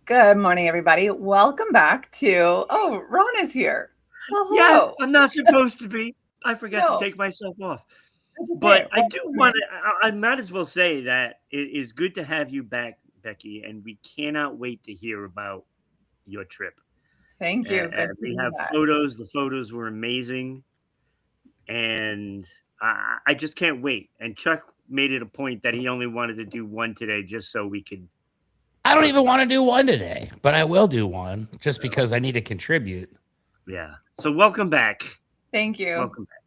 Good morning, everybody. Welcome back to. Oh, Ron is here. Well, Yeah, hello. I'm not supposed to be. I forgot to No, take myself off. that's okay. But I do Welcome want in. to, I might as well say that it is good to have you back, Becky, and we cannot wait to hear about your trip. Thank you. Good to We be have back. photos. The photos were amazing. And I just can't wait. And Chuck made it a point that he only wanted to do one today just so we could I don't talk even about want to do one today, but I will do one just it. because I need to contribute. Yeah. So welcome back. Thank you. Welcome back.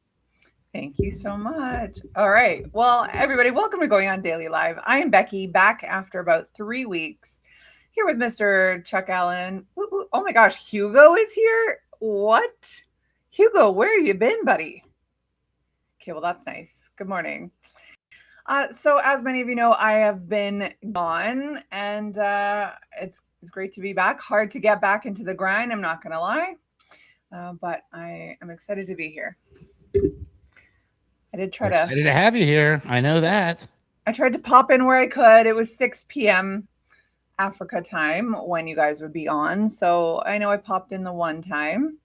Thank you so much. All right. Well, everybody, welcome to Going on Daily Live. I am Becky, back after about 3 weeks, here with Mr. Chuck Allen. Oh my gosh, Hugo is here. What? Hugo, where have you been, buddy? Okay, well, that's nice. Good morning. So, as many of you know, I have been gone, and it's great to be back. Hard to get back into the grind, I'm not going to lie, but I am excited to be here. I did try We're excited to have you here. I know that. I tried to pop in where I could. It was 6 p.m. Africa time when you guys would be on, so I know I popped in the one time.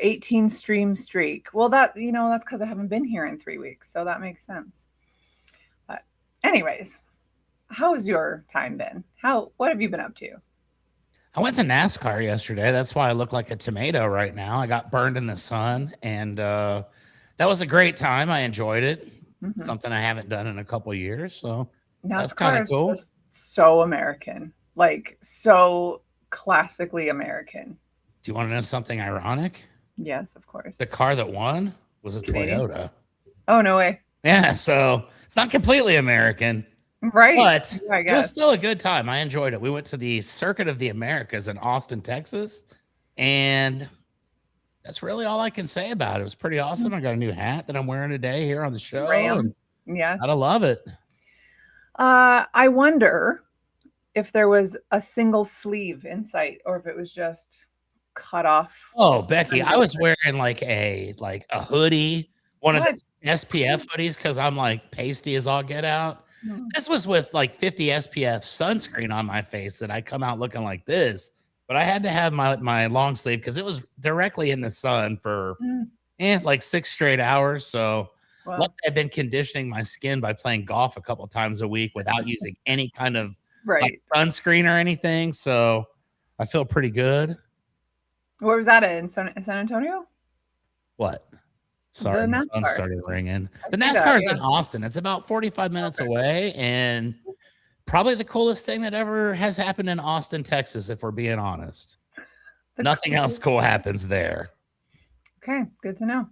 18 stream streak. Well, that's because I haven't been here in 3 weeks, so that makes sense. But anyways, how has your time been? What have you been up to? I went to NASCAR yesterday. That's why I look like a tomato right now. I got burned in the sun, and that was a great time. I enjoyed it. Mm-hmm. Something I haven't done in a couple of years, so that's NASCAR kind of cool. is so American, like so classically American. Do you want to know something ironic? Yes, of course. The car that won was a Toyota. Oh, no way. Yeah, so it's not completely American. Right. But it was still a good time. I enjoyed it. We went to the Circuit of the Americas in Austin, Texas. And that's really all I can say about it. It was pretty awesome. I got a new hat that I'm wearing today here on the show. Yeah. I love it. I wonder if there was a single sleeve in sight or if it was just cut off. Oh, Becky, I was wearing like a hoodie, one of the SPF hoodies because I'm like pasty as all get out. This was with like 50 SPF sunscreen on my face that I come out looking like this, but I had to have my long sleeve because it was directly in the sun for like 6 straight hours. So luckily I've been conditioning my skin by playing golf a couple times a week without using any kind of like sunscreen or anything. So I feel pretty good. Where was that in San Antonio? What? Sorry, my phone started ringing. The NASCAR is in Austin. It's about 45 minutes away, and probably the coolest thing that ever has happened in Austin, Texas, if we're being honest. Nothing else cool happens there. Okay, good to know.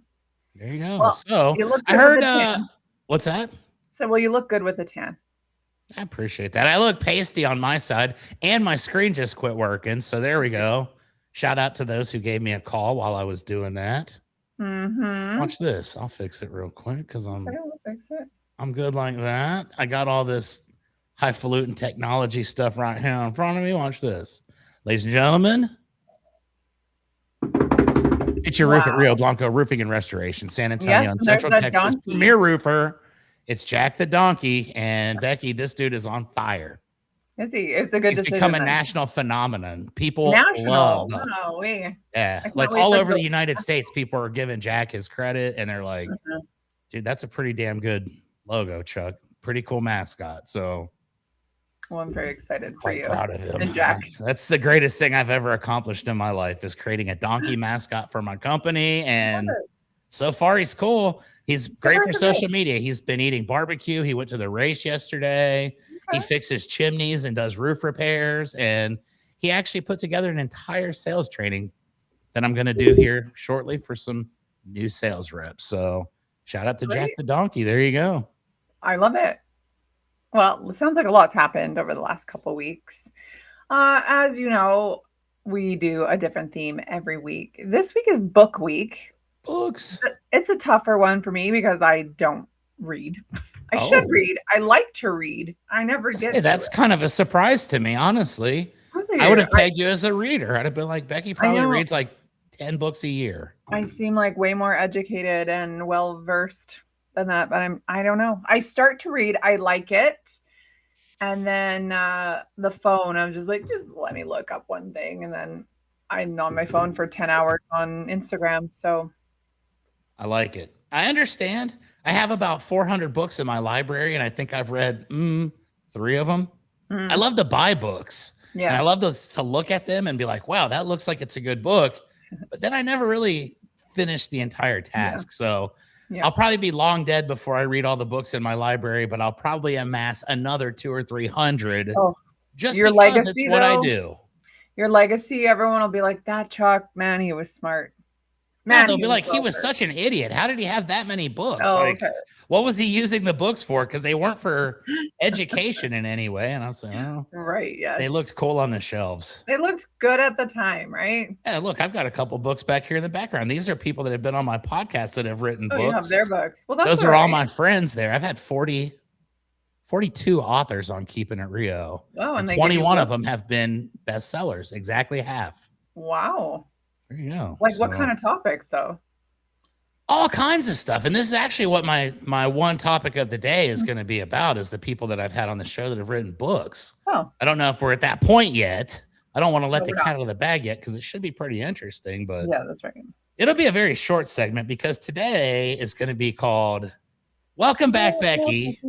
There you go. Well, so I heard, what's that? So, well, you look good with a tan. I appreciate that. I look pasty on my side, and my screen just quit working. So there we go. Shout out to those who gave me a call while I was doing that. Watch this. I'll fix it real quick because I'm good like that. I got all this highfalutin technology stuff right here in front of me. Watch this, ladies and gentlemen. It's your roof at Rio Blanco Roofing and Restoration, San Antonio, in Central Texas. Premier roofer. It's Jack the Donkey, and Becky. This dude is on fire. Is he? It's a good decision. He's become a national phenomenon. People love. Yeah, like all over the United States, people are giving Jack his credit, and they're like, "Dude, that's a pretty damn good logo, Chuck. Pretty cool mascot." So, well, I'm very excited for you. Proud of him, and Jack. That's the greatest thing I've ever accomplished in my life is creating a donkey mascot for my company, and so far he's cool. He's great for social media. He's been eating barbecue. He went to the race yesterday. He fixes chimneys and does roof repairs. And he actually put together an entire sales training that I'm going to do here shortly for some new sales reps. So shout out to Jack the Donkey. There you go. I love it. Well, it sounds like a lot's happened over the last couple of weeks. As you know, we do a different theme every week. This week is book week. Books. It's a tougher one for me because I don't read. I should read. I like to read. I never did. That's kind of a surprise to me, honestly. Really? I would have pegged you as a reader. I'd have been like, Becky probably reads like 10 books a year. I seem like way more educated and well-versed than that, but I don't know. I start to read. I like it. And then the phone, I was just like, just let me look up one thing. And then I'm on my phone for 10 hours on Instagram. So I like it. I understand. I have about 400 books in my library, and I think I've read 3 of them. I love to buy books. yeah, And I love to look at them and be like, wow, that looks like it's a good book. But then I never really finished the entire task. So I'll probably be long dead before I read all the books in my library, but I'll probably amass another 200 or 300 just your because legacy, it's what I do. Your legacy, everyone will be like, that Chuck, man, he was smart. Man, they'll be like, he was such an idiot. How did he have that many books? What was he using the books for? Because they weren't for education in any way. And I was like, oh, right, yes. They looked cool on the shelves. They looked good at the time, right? Yeah, look, I've got a couple books back here in the background. These are people that have been on my podcast that have written books. You have their books. Well, those are all my friends there. I've had 42 authors on Keeping It Rio. Oh, and 21 of them have been bestsellers, exactly half. Wow. There you go. Like what kind of topics, though? All kinds of stuff. And this is actually what my one topic of the day is going to be about, is the people that I've had on the show that have written books. Oh. I don't know if we're at that point yet. I don't want to let the cat out of the bag yet, because it should be pretty interesting. But yeah, that's right. It'll be a very short segment, because today is going to be called Welcome Back, Becky.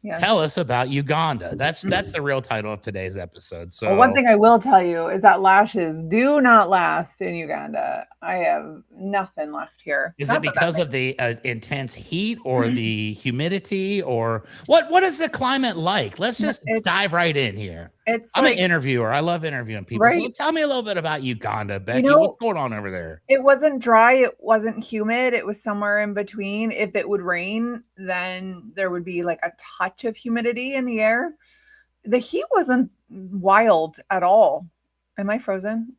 Yes. Tell us about Uganda. That's the real title of today's episode. So one thing I will tell you is that lashes do not last in Uganda. I have nothing left here. Is it because of the intense heat or the humidity, or what is the climate like? Let's just dive right in here. I'm an interviewer. I love interviewing people. Right? So tell me a little bit about Uganda, Becky. What's going on over there? It wasn't dry. It wasn't humid. It was somewhere in between. If it would rain, then there would be like a touch of humidity in the air. The heat wasn't wild at all. Am I frozen?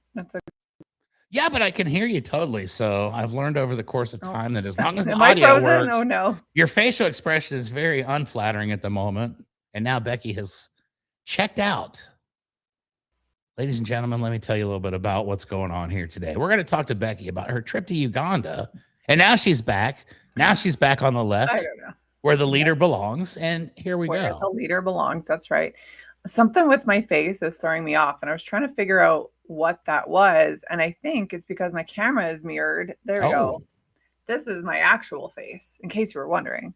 Yeah, but I can hear you totally. So I've learned over the course of time that as long as the audio works, oh no, your facial expression is very unflattering at the moment. And now Becky has checked out. Ladies and gentlemen, let me tell you a little bit about what's going on here today. We're going to talk to Becky about her trip to Uganda. And now she's back. Now she's back on the left, where the leader belongs. And here we go. The leader belongs. That's right. Something with my face is throwing me off. And I was trying to figure out what that was. And I think it's because my camera is mirrored. There we go. This is my actual face, in case you were wondering.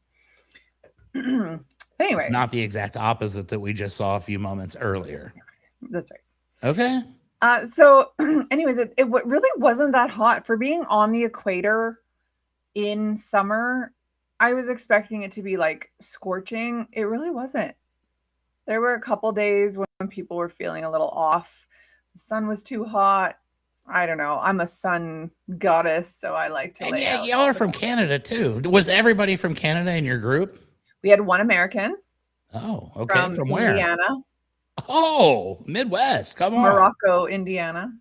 Anyway, it's not the exact opposite that we just saw a few moments earlier. That's right. Okay. So anyways, it really wasn't that hot for being on the equator in summer. I was expecting it to be like scorching. It really wasn't. There were a couple days when people were feeling a little off. The sun was too hot. I don't know. I'm a sun goddess, so I like to lay out. Y'all are from Canada too. Was everybody from Canada in your group? We had one American. Oh, okay. From where? Indiana. Oh, Midwest. Come on. Morocco, Indiana.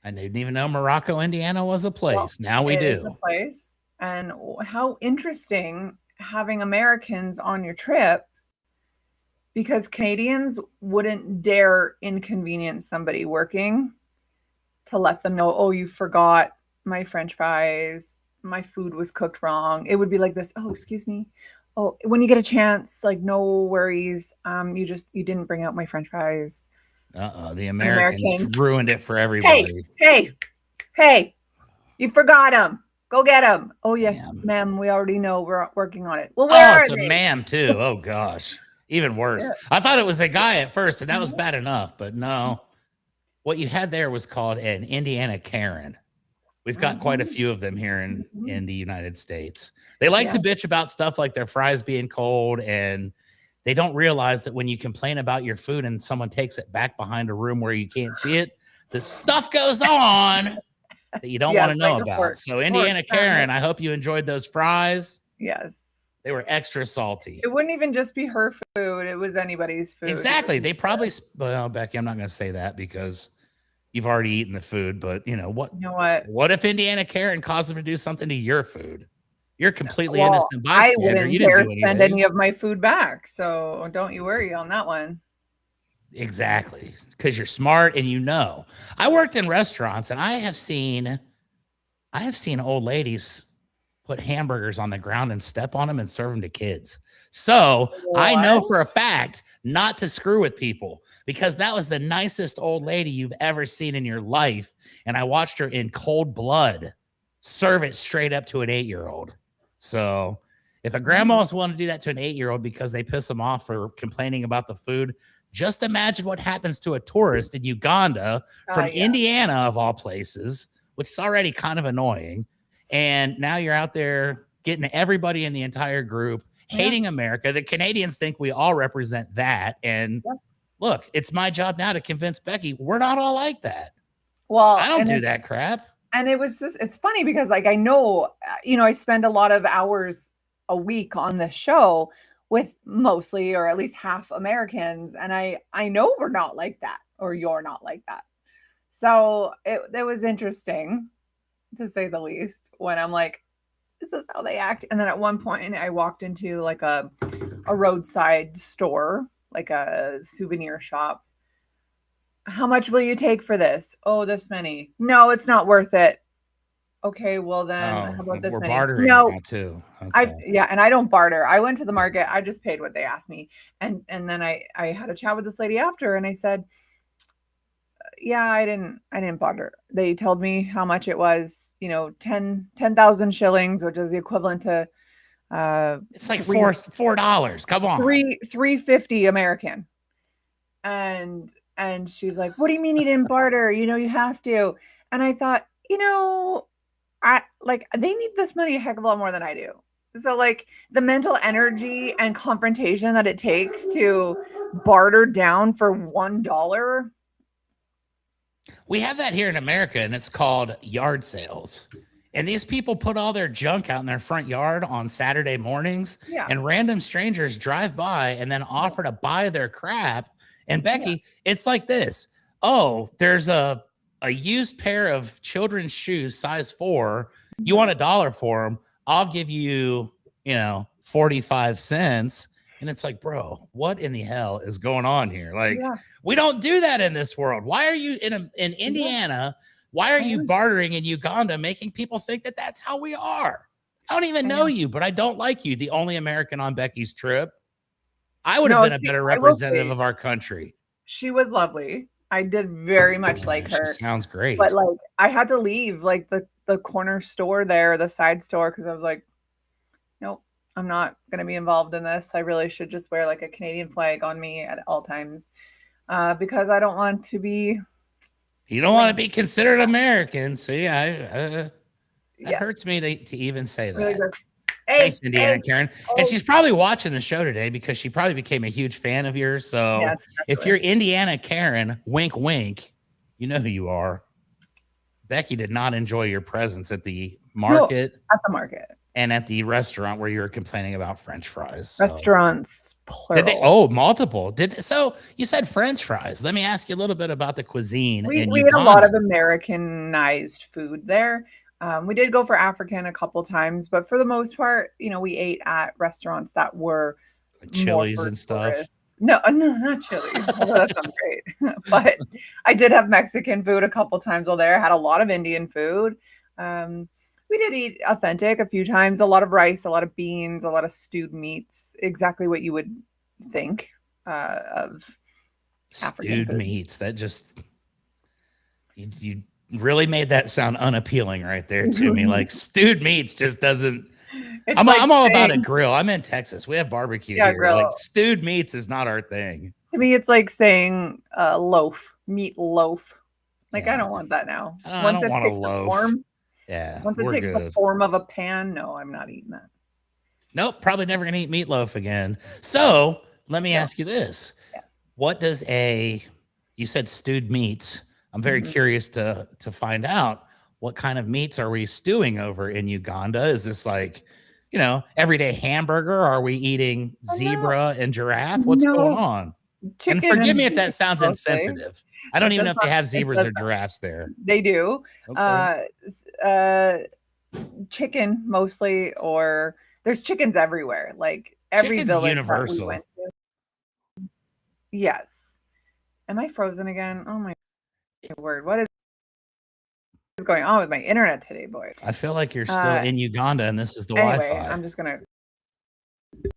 I didn't even know Morocco, Indiana was a place. Well, now we do. It is a place. And how interesting having Americans on your trip, because Canadians wouldn't dare inconvenience somebody working to let them know, oh, you forgot my French fries. My food was cooked wrong. It would be like this. Oh, excuse me. Oh, when you get a chance, like, no worries. You didn't bring out my French fries. The Americans ruined it for everybody. Hey, you forgot them. Go get them. Oh, yes, ma'am. We already know. We're working on it. Well, where are they? It's a ma'am too. Oh, gosh. Even worse. Yeah. I thought it was a guy at first, and that was bad enough. But no, what you had there was called an Indiana Karen. We've got quite a few of them here in the United States. They like to bitch about stuff like their fries being cold, and they don't realize that when you complain about your food and someone takes it back behind a room where you can't see it, the stuff goes on that you don't want to know about. So Indiana Karen, I hope you enjoyed those fries. Yes. They were extra salty. It wouldn't even just be her food. It was anybody's food. Exactly. They probably, well, Becky, I'm not going to say that because you've already eaten the food, but you know what? What if Indiana Karen caused them to do something to your food? You're completely innocent bystander. I wouldn't dare send any of my food back. So don't you worry on that one. Exactly. Because you're smart and you know. I worked in restaurants and I have seen old ladies put hamburgers on the ground and step on them and serve them to kids. So What? I know for a fact not to screw with people, because that was the nicest old lady you've ever seen in your life. And I watched her in cold blood serve it straight up to an 8-year-old. So if a grandma's willing to do that to an 8-year-old because they piss them off for complaining about the food, just imagine what happens to a tourist in Uganda from Indiana, of all places, which is already kind of annoying. And now you're out there getting everybody in the entire group hating America. The Canadians think we all represent that. And look, it's my job now to convince Becky we're not all like that. Well, I don't do that crap. And it was just, it's funny because like, I know, I spend a lot of hours a week on the show with mostly, or at least half Americans. And I know we're not like that, or you're not like that. So it was interesting, to say the least, when I'm like, this is how they act. And then at one point I walked into like a roadside store, like a souvenir shop. How much will you take for this? Oh, this many. No, it's not worth it. Okay, well then, how about this we're many? bartering No, now too. Okay. And I don't barter. I went to the market. I just paid what they asked me, and then I had a chat with this lady after, and I said, yeah, I didn't barter. They told me how much it was. 10,000 shillings, which is the equivalent to it's like $4. Come on, $3.50 American, and she's like, what do you mean you didn't barter? You have to. And I thought, they need this money a heck of a lot more than I do. So like the mental energy and confrontation that it takes to barter down for $1. We have that here in America, and it's called yard sales. And these people put all their junk out in their front yard on Saturday mornings, and random strangers drive by and then offer to buy their crap. And Becky, it's like this. Oh, there's a used pair of children's shoes, size 4. You want $1 for them? I'll give you, 45 cents. And it's like, bro, what in the hell is going on here? Like, we don't do that in this world. Why are you in Indiana? Why are you bartering in Uganda, making people think that that's how we are? I don't even know you, but I don't like you. The only American on Becky's trip. I would have been a better representative of our country. She was lovely. I did very much like her. She sounds great. But like, I had to leave like the corner store there, the side store, because I was like, nope, I'm not going to be involved in this. I really should just wear like a Canadian flag on me at all times, because I don't want to be. You don't want to be considered American. So that hurts me to even say that. Really, thanks, Indiana Karen. And she's probably watching the show today because she probably became a huge fan of yours. So if you're Indiana Karen, wink, wink, you know who you are. Becky did not enjoy your presence at the market. No, at the market. And at the restaurant where you were complaining about French fries. So. Restaurants, plural. Did they, multiple. So you said French fries. Let me ask you a little bit about the cuisine. We had a lot of Americanized food there. We did go for African a couple times, but for the most part, we ate at restaurants that were Chili's and stuff. No, not Chili's. That sounds great. But I did have Mexican food a couple times while there. I had a lot of Indian food. We did eat authentic a few times. A lot of rice, a lot of beans, a lot of stewed meats. Exactly what you would think of African stewed food. Meats. That just you really made that sound unappealing right there to me. Like stewed meats just doesn't. I'm all about a grill. I'm in Texas. We have barbecue here. Grill. Like stewed meats is not our thing. To me, it's like saying loaf, meat loaf. Like I don't want that now. I don't want a loaf. Once it takes the form of a pan, no, I'm not eating that. Nope, probably never gonna eat meatloaf again. So let me ask you this: what does you said stewed meats? I'm very curious to find out what kind of meats are we stewing over in Uganda? Is this like, everyday hamburger? Are we eating zebra and giraffe? What's going on? Chicken, and forgive me if that sounds insensitive. I don't even know if they have zebras or giraffes there. They do. Okay. Chicken mostly, or there's chickens everywhere. Like every Chicken's village universal. That we went to. Yes. Am I frozen again? Oh my word. What is going on with my internet today, boys? I feel like you're still in Uganda and this is the anyway, Wi-Fi. I'm just going to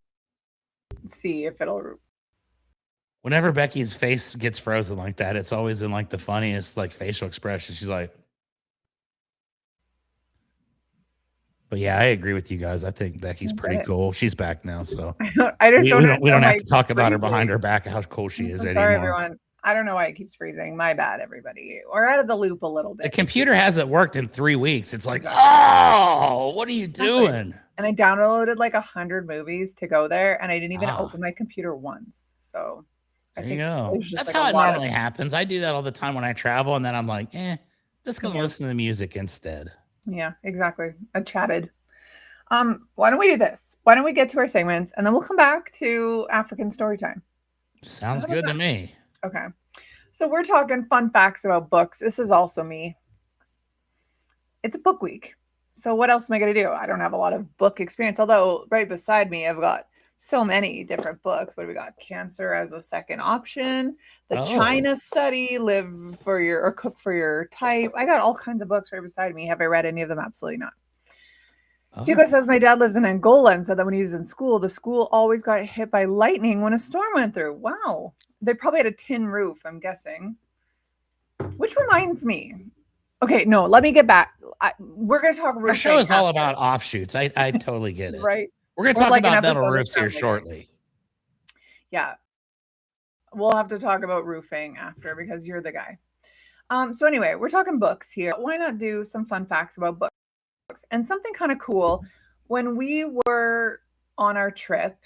see if it'll... Whenever Becky's face gets frozen like that, it's always in like the funniest like facial expression. She's like, but yeah, I agree with you guys. I think Becky's pretty cool. She's back now, so I just we don't have to talk about her behind her back how cool she is anymore. Sorry, everyone. I don't know why it keeps freezing. My bad, everybody. We're out of the loop a little bit. The computer hasn't worked in 3 weeks. It's like, oh, what are you doing? And I downloaded like 100 movies to go there, and I didn't even open my computer once. So there you go. That's how it normally happens. I do that all the time when I travel, and then I'm like, just gonna listen to the music instead. Yeah, exactly. I chatted. Why don't we do this? Why don't we get to our segments, and then we'll come back to African story time. Sounds good to me. Okay. So we're talking fun facts about books. This is also me. It's a book week. So what else am I going to do? I don't have a lot of book experience, although right beside me, I've got so many different books. What do we got? Cancer as a Second Option, The China Study, Live for Your or Cook for Your Type. I got all kinds of books right beside me. Have I read any of them? Absolutely not. Hugo says my dad lives in Angola and said that when he was in school, the school always got hit by lightning when a storm went through. Wow. They probably had a tin roof, I'm guessing. Which reminds me. Okay, no, let me get back. We're going to talk about... Our show is all about offshoots. I totally get it. Right. We're going to talk about metal roofs here shortly. Yeah. We'll have to talk about roofing after because you're the guy. So anyway, we're talking books here. Why not do some fun facts about books? And something kind of cool, when we were on our trip,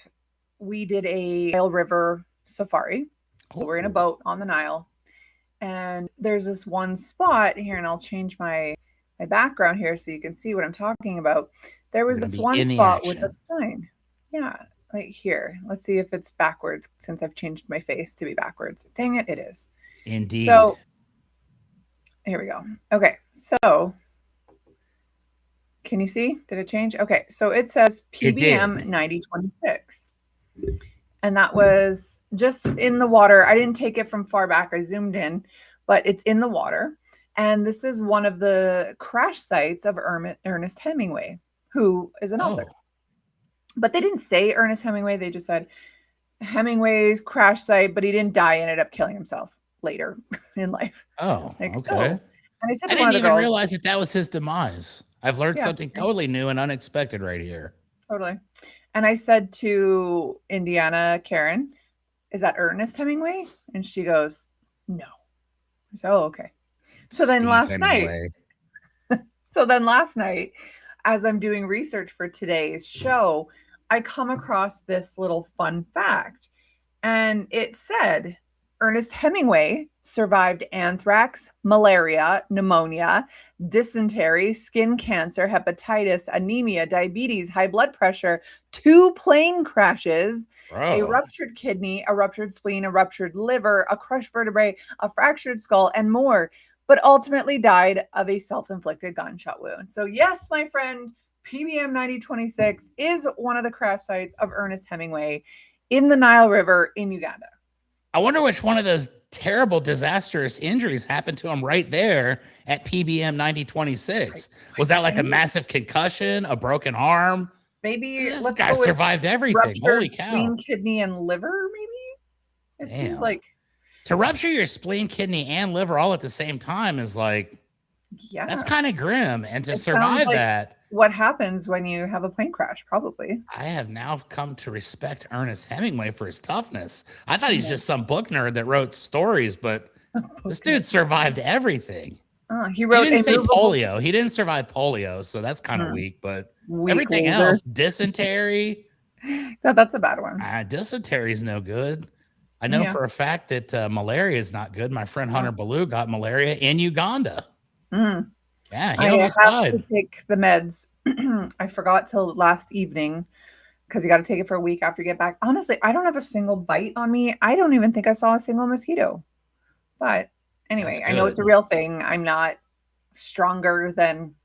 we did a Nile River safari. So we're in a boat on the Nile. And there's this one spot here, and I'll change my background here so you can see what I'm talking about. There was this one spot with a sign. Yeah, like here. Let's see if it's backwards since I've changed my face to be backwards. Dang it, it is. Indeed. So here we go. Okay, so... Can you see? Did it change? Okay, so it says PBM 9026. And that was just in the water. I didn't take it from far back. I zoomed in, but it's in the water. And this is one of the crash sites of Ernest Hemingway, who is an author. But they didn't say Ernest Hemingway. They just said Hemingway's crash site, but he didn't die. He ended up killing himself later in life. Oh, okay. And I said I didn't even realize that was his demise. I've learned something totally new and unexpected right here. Totally. And I said to Indiana Karen, is that Ernest Hemingway? And she goes, no. I said, oh, okay. So then last night, as I'm doing research for today's show, I come across this little fun fact. And it said, Ernest Hemingway survived anthrax, malaria, pneumonia, dysentery, skin cancer, hepatitis, anemia, diabetes, high blood pressure, 2 plane crashes, a ruptured kidney, a ruptured spleen, a ruptured liver, a crushed vertebrae, a fractured skull, and more, but ultimately died of a self-inflicted gunshot wound. So yes, my friend, PBM 9026 is one of the crash sites of Ernest Hemingway in the Nile River in Uganda. I wonder which one of those terrible, disastrous injuries happened to him right there at PBM 9026. Was that like a massive concussion, a broken arm? Maybe this guy survived everything. Holy cow! Spleen, kidney, and liver. Maybe it seems like to rupture your spleen, kidney, and liver all at the same time is like, that's kind of grim. And to survive that. What happens when you have a plane crash? Probably. I have now come to respect Ernest Hemingway for his toughness. I thought he's just some book nerd that wrote stories, but this dude survived everything. He didn't say polio. He didn't survive polio, so that's kind of weak. But everything else, dysentery. That's a bad one. Dysentery is no good. I know for a fact that malaria is not good. My friend Hunter Ballou got malaria in Uganda. Yeah, he almost died. To take the meds. I forgot till last evening because you got to take it for a week after you get back. Honestly, I don't have a single bite on me. I don't even think I saw a single mosquito. But anyway, I know it's a real thing. I'm not stronger than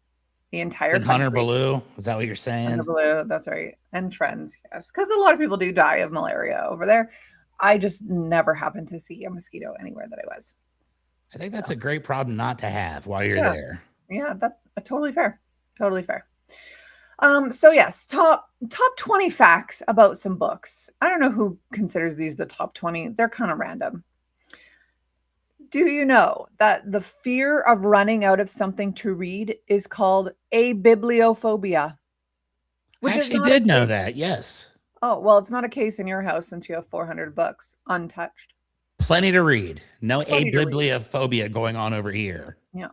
the entire country. Hunter Ballou, is that what you're saying? Hunter Ballou, that's right. And friends, yes. Because a lot of people do die of malaria over there. I just never happened to see a mosquito anywhere that I was. I think that's a great problem not to have while you're there. Yeah, that's totally fair. Totally fair. So yes, top 20 facts about some books. I don't know who considers these the top 20. They're kind of random. Do you know that the fear of running out of something to read is called abibliophobia? I actually did know that, yes. Oh, well, it's not a case in your house since you have 400 books untouched. Plenty to read. No abibliophobia going on over here. Yeah.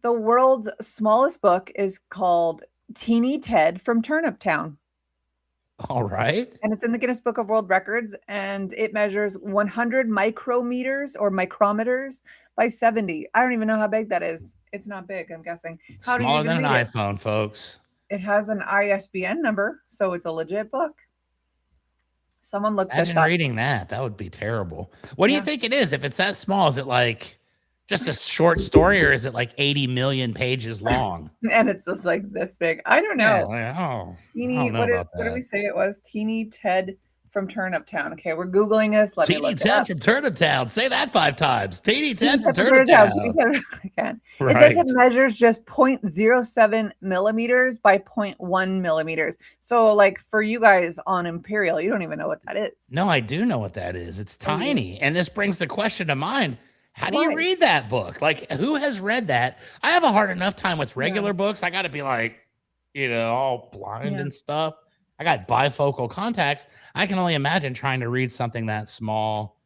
The world's smallest book is called Teeny Ted from Turnip Town. All right. And it's in the Guinness Book of World Records, and it measures 100 micrometers or micrometers by 70. I don't even know how big that is. It's not big, I'm guessing. Smaller than an iPhone, folks. It has an ISBN number, so it's a legit book. Someone looked this up. Imagine reading that. That would be terrible. What do you think it is? If it's that small, is it like just a short story, or is it like 80 million pages long? And it's just like this big. I don't know. Yeah, Teeny, what did we say it was? Teeny Ted from Turnip Town. Okay, we're Googling this. Let me look it up. Teeny Ted from Turnip Town. Say that 5 times. Teeny Ted from Turnip Town. Again. Right. It says it measures just 0.07 millimeters by 0.1 millimeters. So like for you guys on Imperial, you don't even know what that is. No, I do know what that is. It's tiny. And this brings the question to mind. How do you read that book? Like, who has read that? I have a hard enough time with regular books. I got to be like, all blind and stuff. I got bifocal contacts. I can only imagine trying to read something that small.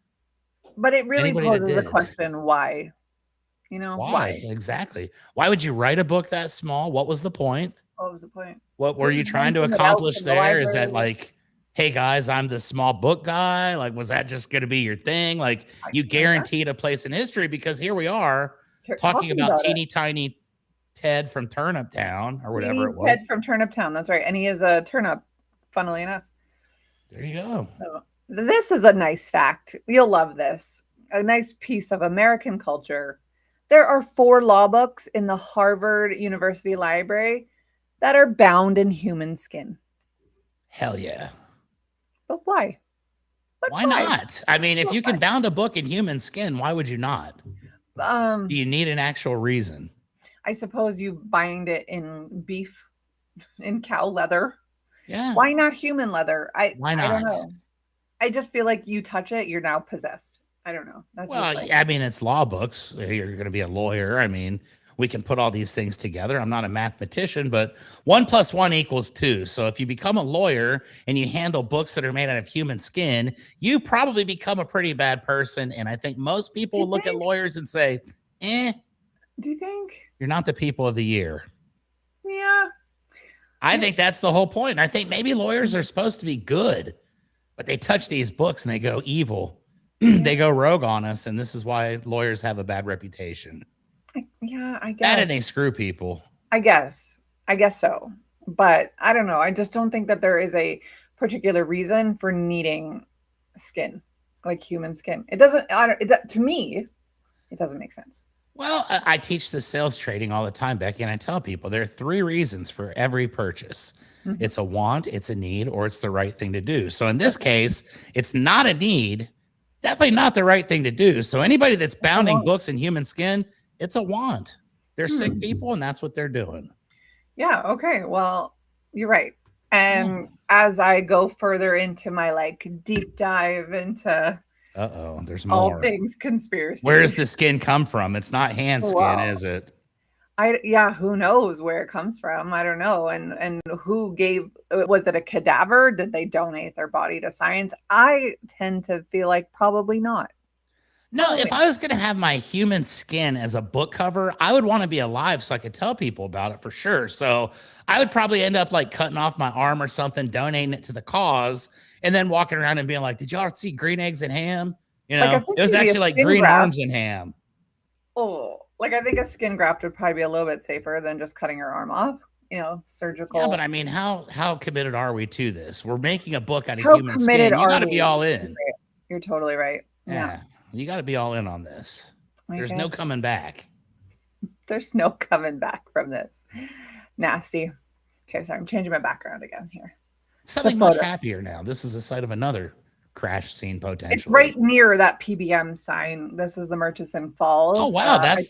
But it really poses the question, why? Why? Exactly. Why would you write a book that small? What was the point? What was the point? What were you trying to accomplish there? Is that like, hey guys, I'm the small book guy? Like, was that just going to be your thing? Like, you guaranteed a place in history, because here we are talking about teeny tiny Ted from Turnip Town, or whatever it was. Ted from Turnip Town. That's right. And he is a turnip, funnily enough. There you go. So, this is a nice fact. You'll love this. A nice piece of American culture. There are 4 law books in the Harvard University Library that are bound in human skin. Hell yeah. But why? Why not? I mean, if you can bound a book in human skin, why would you not? Do you need an actual reason? I suppose you bind it in beef, in cow leather. Yeah. Why not human leather? Why not? I don't know. I just feel like you touch it, you're now possessed. I don't know. That's I mean, it's law books. You're going to be a lawyer. I mean, we can put all these things together. I'm not a mathematician, but 1 + 1 = 2. So if you become a lawyer and you handle books that are made out of human skin, you probably become a pretty bad person. And I think most people look at lawyers and say, do you think? You're not the people of the year. Yeah. I think that's the whole point. I think maybe lawyers are supposed to be good, but they touch these books and they go evil. They go rogue on us. And this is why lawyers have a bad reputation. Yeah, I guess. That and they screw people. I guess so. But I don't know. I just don't think that there is a particular reason for needing skin, like human skin. It doesn't, to me, it doesn't make sense. Well, I teach the sales trading all the time, Becky, and I tell people there are 3 reasons for every purchase. Mm-hmm. It's a want, it's a need, or it's the right thing to do. So in this case, it's not a need, definitely not the right thing to do. So anybody that's bounding books in human skin, it's a want. They're sick people, and that's what they're doing. Yeah. Okay. Well, you're right. And as I go further into my deep dive into there's more. All things conspiracy. Where does the skin come from? It's not hand skin, is it? Who knows where it comes from? I don't know. And who was it a cadaver? Did they donate their body to science? I tend to feel like probably not. No, if I was going to have my human skin as a book cover, I would want to be alive so I could tell people about it for sure. So I would probably end up cutting off my arm or something, donating it to the cause, and then walking around and being like, did y'all see green eggs and ham? It was actually green arms and ham. Oh, I think a skin graft would probably be a little bit safer than just cutting your arm off, surgical. Yeah, but I mean, how committed are we to this? We're making a book out of human skin. You got to be all in. You're totally right. Yeah. You got to be all in on this. There's no coming back. There's no coming back from this. Nasty. Okay, sorry. I'm changing my background again here. Something much happier now. This is the site of another crash scene potentially. It's right near that PBM sign. This is the Murchison Falls. Oh wow, that's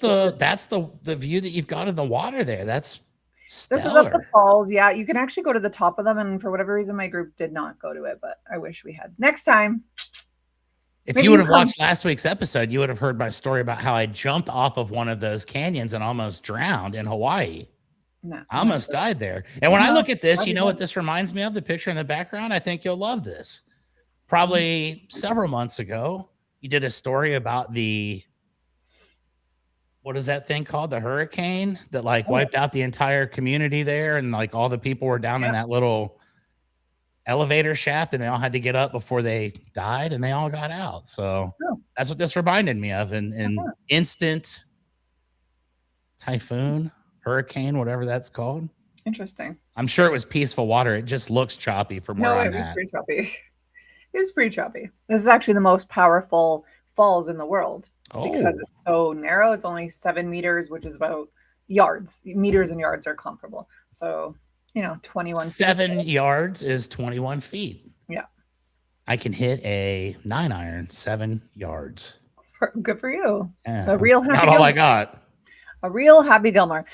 the view that you've got in the water there. That's stellar. This is up the falls. Yeah, you can actually go to the top of them, and for whatever reason, my group did not go to it, but I wish we had. Next time. If you would have watched last week's episode, you would have heard my story about how I jumped off of one of those canyons and almost drowned in Hawaii. No, I almost died there. And when I look at this, you know what this reminds me of? The picture in the background. I think you'll love this. Probably several months ago, you did a story about what is that thing called? The hurricane that like wiped out the entire community there. And like all the people were down in that little elevator shaft and they all had to get up before they died and they all got out. So that's what this reminded me of. An instant typhoon, hurricane, whatever that's called. Interesting. I'm sure it was peaceful water. It just looks choppy from where I'm at. No, it was pretty choppy. It was pretty choppy. This is actually the most powerful falls in the world because it's so narrow. It's only 7 meters, which is about yards. Meters and yards are comparable. So, 21 7 yards is 21 feet. Yeah. I can hit a 9-iron 7 yards. Good for you. Yeah, a real happy not all I got. A real happy Gilmore.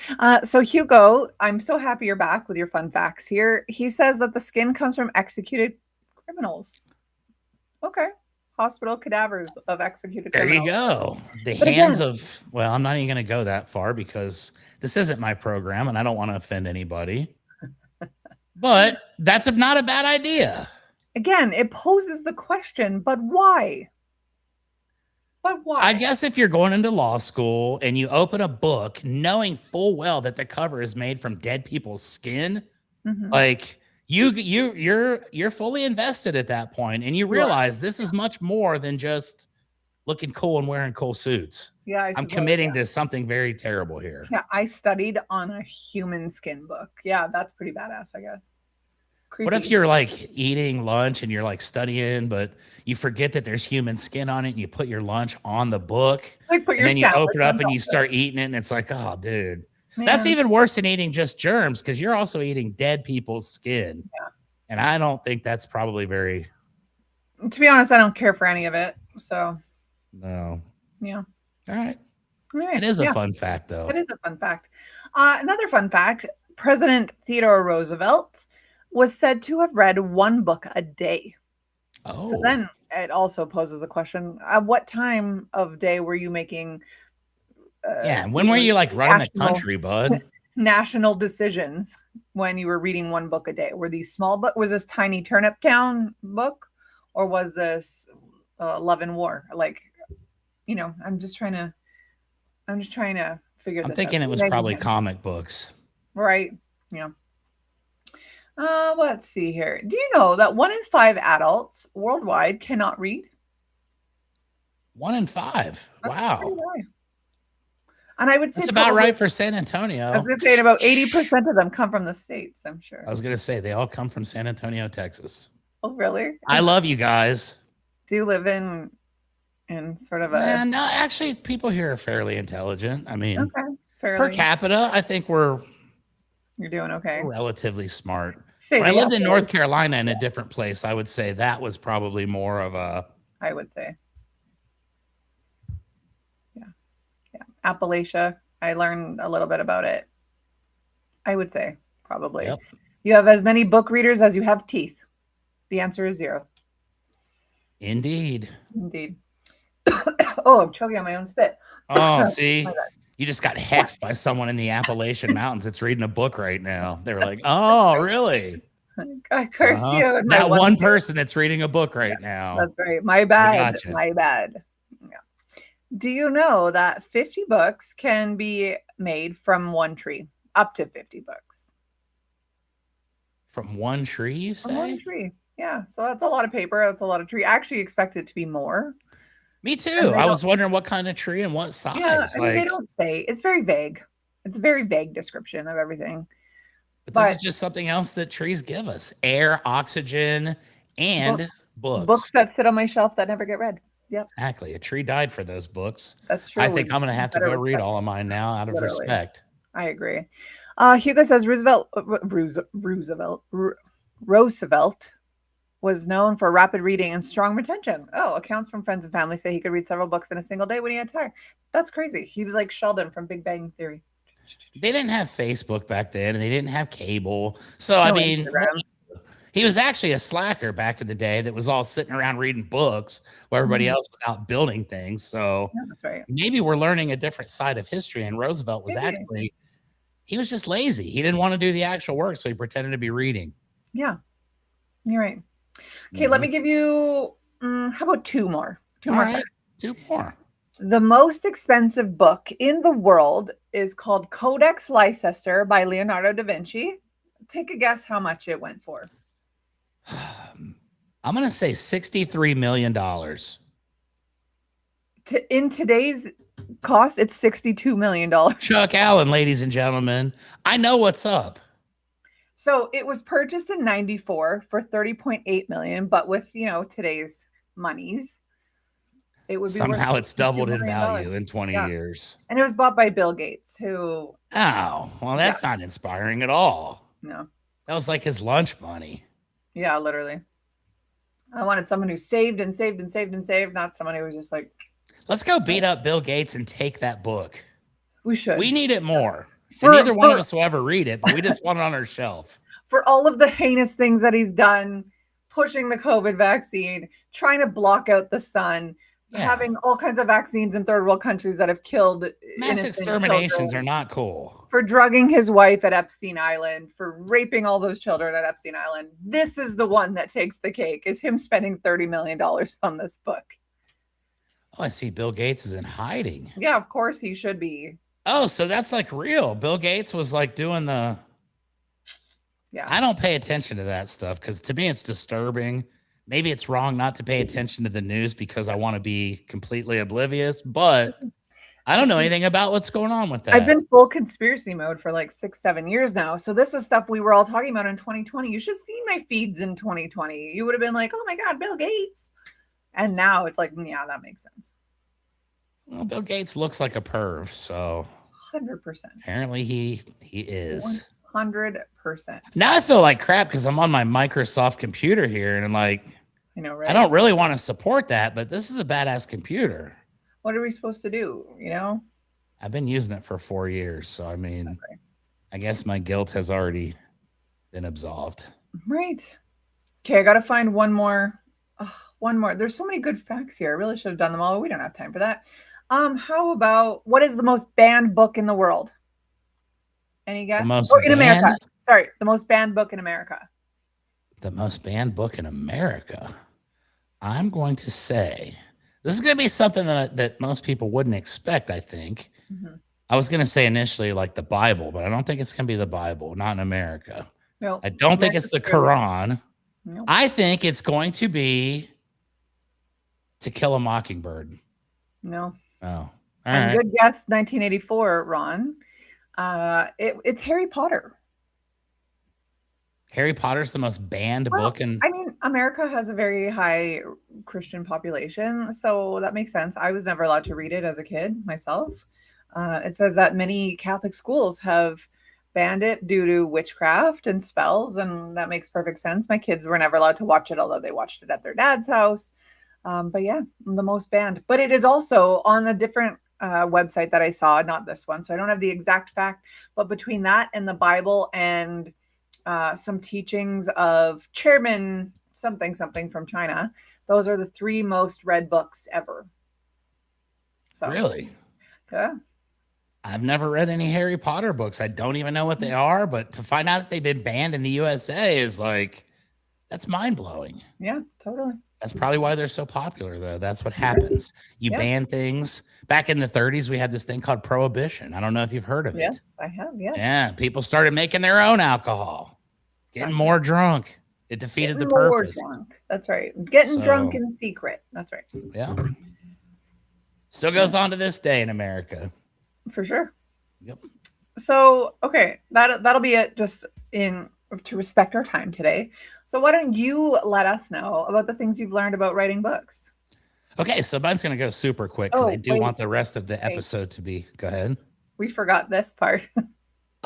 So Hugo, I'm so happy you're back with your fun facts here. He says that the skin comes from executed criminals. Okay. Hospital cadavers of executed criminals. There you go. The hands of, well, I'm not even going to go that far because this isn't my program and I don't want to offend anybody. But that's not a bad idea. Again, it poses the question, but why? But why? I guess if you're going into law school and you open a book knowing full well that the cover is made from dead people's skin, like you're fully invested at that point and you realize this is much more than just looking cool and wearing cool suits. Yeah, I'm committing to something very terrible here. Yeah, I studied on a human skin book. Yeah, that's pretty badass, I guess. Creepy. What if you're like eating lunch and you're like studying, but you forget that there's human skin on it and you put your lunch on the book and then you open it up and you start eating it and it's like, oh, dude. Man. That's even worse than eating just germs because you're also eating dead people's skin. Yeah. And I don't think that's probably very... To be honest, I don't care for any of it. So... No. Yeah. All right. It is a fun fact, though. It is a fun fact. Another fun fact, President Theodore Roosevelt was said to have read 1 book a day. Oh. So then it also poses the question, at what time of day were you making... when were you like running the country, bud? National decisions when you were reading 1 book a day? Were these small books? Was this Tiny Turnip Town book? Or was this Love and War? Like, I'm just trying to figure this out. I'm thinking it was probably comic books. Right. Yeah. Let's see here. Do you know that 1 in 5 adults worldwide cannot read? 1 in 5. Wow. And I would say that's about right for San Antonio. I was going to say about 80% of them come from the States, I'm sure. I was going to say they all come from San Antonio, Texas. Oh, really? I love you guys. Do you live in sort of a... No, actually, people here are fairly intelligent. I mean, fairly. Per capita, I think you're doing okay. Relatively smart. When I lived in North Carolina in a different place, I would say that was probably more of a... I would say. Appalachia. I learned a little bit about it. I would say probably. Yep. You have as many book readers as you have teeth. The answer is 0. Indeed. Oh, I'm choking on my own spit. Oh, see, you just got hexed by someone in the Appalachian Mountains that's reading a book right now. They were like, "Oh, really? I curse you." That one person that's reading a book right now. That's right. My bad. My bad. Do you know that 50 books can be made from 1 tree? Up to 50 books. From 1 tree, you say? From 1 tree. Yeah. So that's a lot of paper. That's a lot of tree. I actually expected it to be more. Me too. I was wondering what kind of tree and what size. Yeah, they don't say. It's very vague. It's a very vague description of everything. But this is just something else that trees give us. Air, oxygen, and books. Books that sit on my shelf that never get read. Yep. Exactly. A tree died for those books. That's true. I think I'm going to have to go read all of mine now out of respect. I agree. Hugo says Roosevelt was was known for rapid reading and strong retention. Oh, accounts from friends and family say he could read several books in a single day when he had time. That's crazy. He was like Sheldon from Big Bang Theory. They didn't have Facebook back then, and they didn't have cable. So, No I mean, Instagram. he was actually a slacker back in the day that was all sitting around reading books while everybody else was out building things. So Yeah, that's right. maybe we're learning a different side of history. And Roosevelt was actually, he was just lazy. He didn't want to do the actual work, so he pretended to be reading. Yeah, you're right. Okay, let me give you, how about two more? Two more. The most expensive book in the world is called Codex Leicester by Leonardo da Vinci. Take a guess how much it went for. I'm going to say $63 million. In today's cost, it's $62 million. Chuck Allen, ladies and gentlemen. I know what's up. So it was purchased in 94 for 30.8 million, but with, today's monies, it would be somehow it's doubled in value in 20 yeah. years. And it was bought by Bill Gates, who... Oh, well, that's not inspiring at all. No. That was like his lunch money. Yeah, literally. I wanted someone who saved and saved and saved and saved, not someone who was just like... Let's go beat up Bill Gates and take that book. We should. We need it more. And neither one of us will ever read it, but we just want it on our shelf. For all of the heinous things that he's done, pushing the COVID vaccine, trying to block out the sun, having all kinds of vaccines in third world countries that have killed mass exterminations are not cool. For drugging his wife at Epstein Island, for raping all those children at Epstein Island. This is the one that takes the cake, is him spending $30 million on this book. Oh, I see Bill Gates is in hiding. Yeah, of course he should be. Oh, so that's like real. Bill Gates was like doing the... Yeah. I don't pay attention to that stuff because to me it's disturbing. Maybe it's wrong not to pay attention to the news because I want to be completely oblivious, but I don't know anything about what's going on with that. I've been full conspiracy mode for like 6-7 years now. So this is stuff we were all talking about in 2020. You should have seen my feeds in 2020. You would have been like, oh my God, Bill Gates. And now it's like, yeah, that makes sense. Well, Bill Gates looks like a perv, so 100%. Apparently he is 100%. Now I feel like crap because I'm on my Microsoft computer here, and I'm like, I know, right? I don't really want to support that, but this is a badass computer. What are we supposed to do? I've been using it for 4 years, so I mean, I guess my guilt has already been absolved. Right. Okay, I gotta find one more. One more. There's so many good facts here. I really should have done them all. We don't have time for that. How about, what is the most banned book in the world? Any guess? In America. Sorry, the most banned book in America. The most banned book in America. I'm going to say this is going to be something that most people wouldn't expect, I think. I was going to say initially like the Bible, but I don't think it's going to be the Bible, not in America. No. I don't think it's the Quran. Nope. I think it's going to be To Kill a Mockingbird. No. Oh, all right. Good guess, 1984, Ron. It's Harry Potter. Harry Potter's the most banned book in... I mean, America has a very high Christian population, so that makes sense. I was never allowed to read it as a kid myself. It says that many Catholic schools have banned it due to witchcraft and spells, and that makes perfect sense. My kids were never allowed to watch it, although they watched it at their dad's house. But yeah, the most banned. But it is also on a different website that I saw, not this one, so I don't have the exact fact, but between that and the Bible and some teachings of Chairman something from China, those are the 3 most read books ever. So really? Yeah. I've never read any Harry Potter books. I don't even know what they are, but to find out that they've been banned in the USA is like, that's mind-blowing. Yeah, totally. That's probably why they're so popular, though. That's what happens. You ban things. Back in the 30s, we had this thing called Prohibition. I don't know if you've heard of it. Yes, I have, yes. Yeah, people started making their own alcohol, getting more drunk. It defeated the purpose. Drunk. That's right. Getting drunk in secret. That's right. Yeah. Still goes on to this day in America. For sure. Yep. So, okay, that'll be it just to respect our time today. So why don't you let us know about the things you've learned about writing books? Okay, so mine's going to go super quick because I do want the rest of the episode to be... Go ahead. We forgot this part.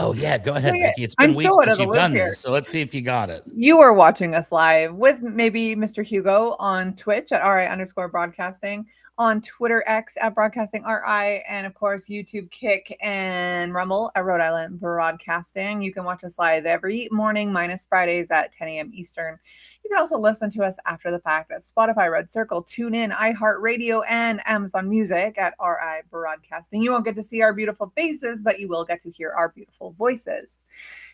Oh, yeah. Go ahead, Yeah, Becky. It's been I'm weeks so out since of the you've loop done here. this. So let's see if you got it. You are watching us live with maybe Mr. Hugo on Twitch at RI_broadcasting, on Twitter X at broadcasting RI, and of course YouTube, Kick, and Rumble at Rhode Island Broadcasting. You can watch us live every morning minus Fridays at 10 a.m. Eastern. You can also listen to us after the fact at Spotify, Red Circle, TuneIn, iHeartRadio, and Amazon Music at RI Broadcasting. You won't get to see our beautiful faces, but you will get to hear our beautiful voices.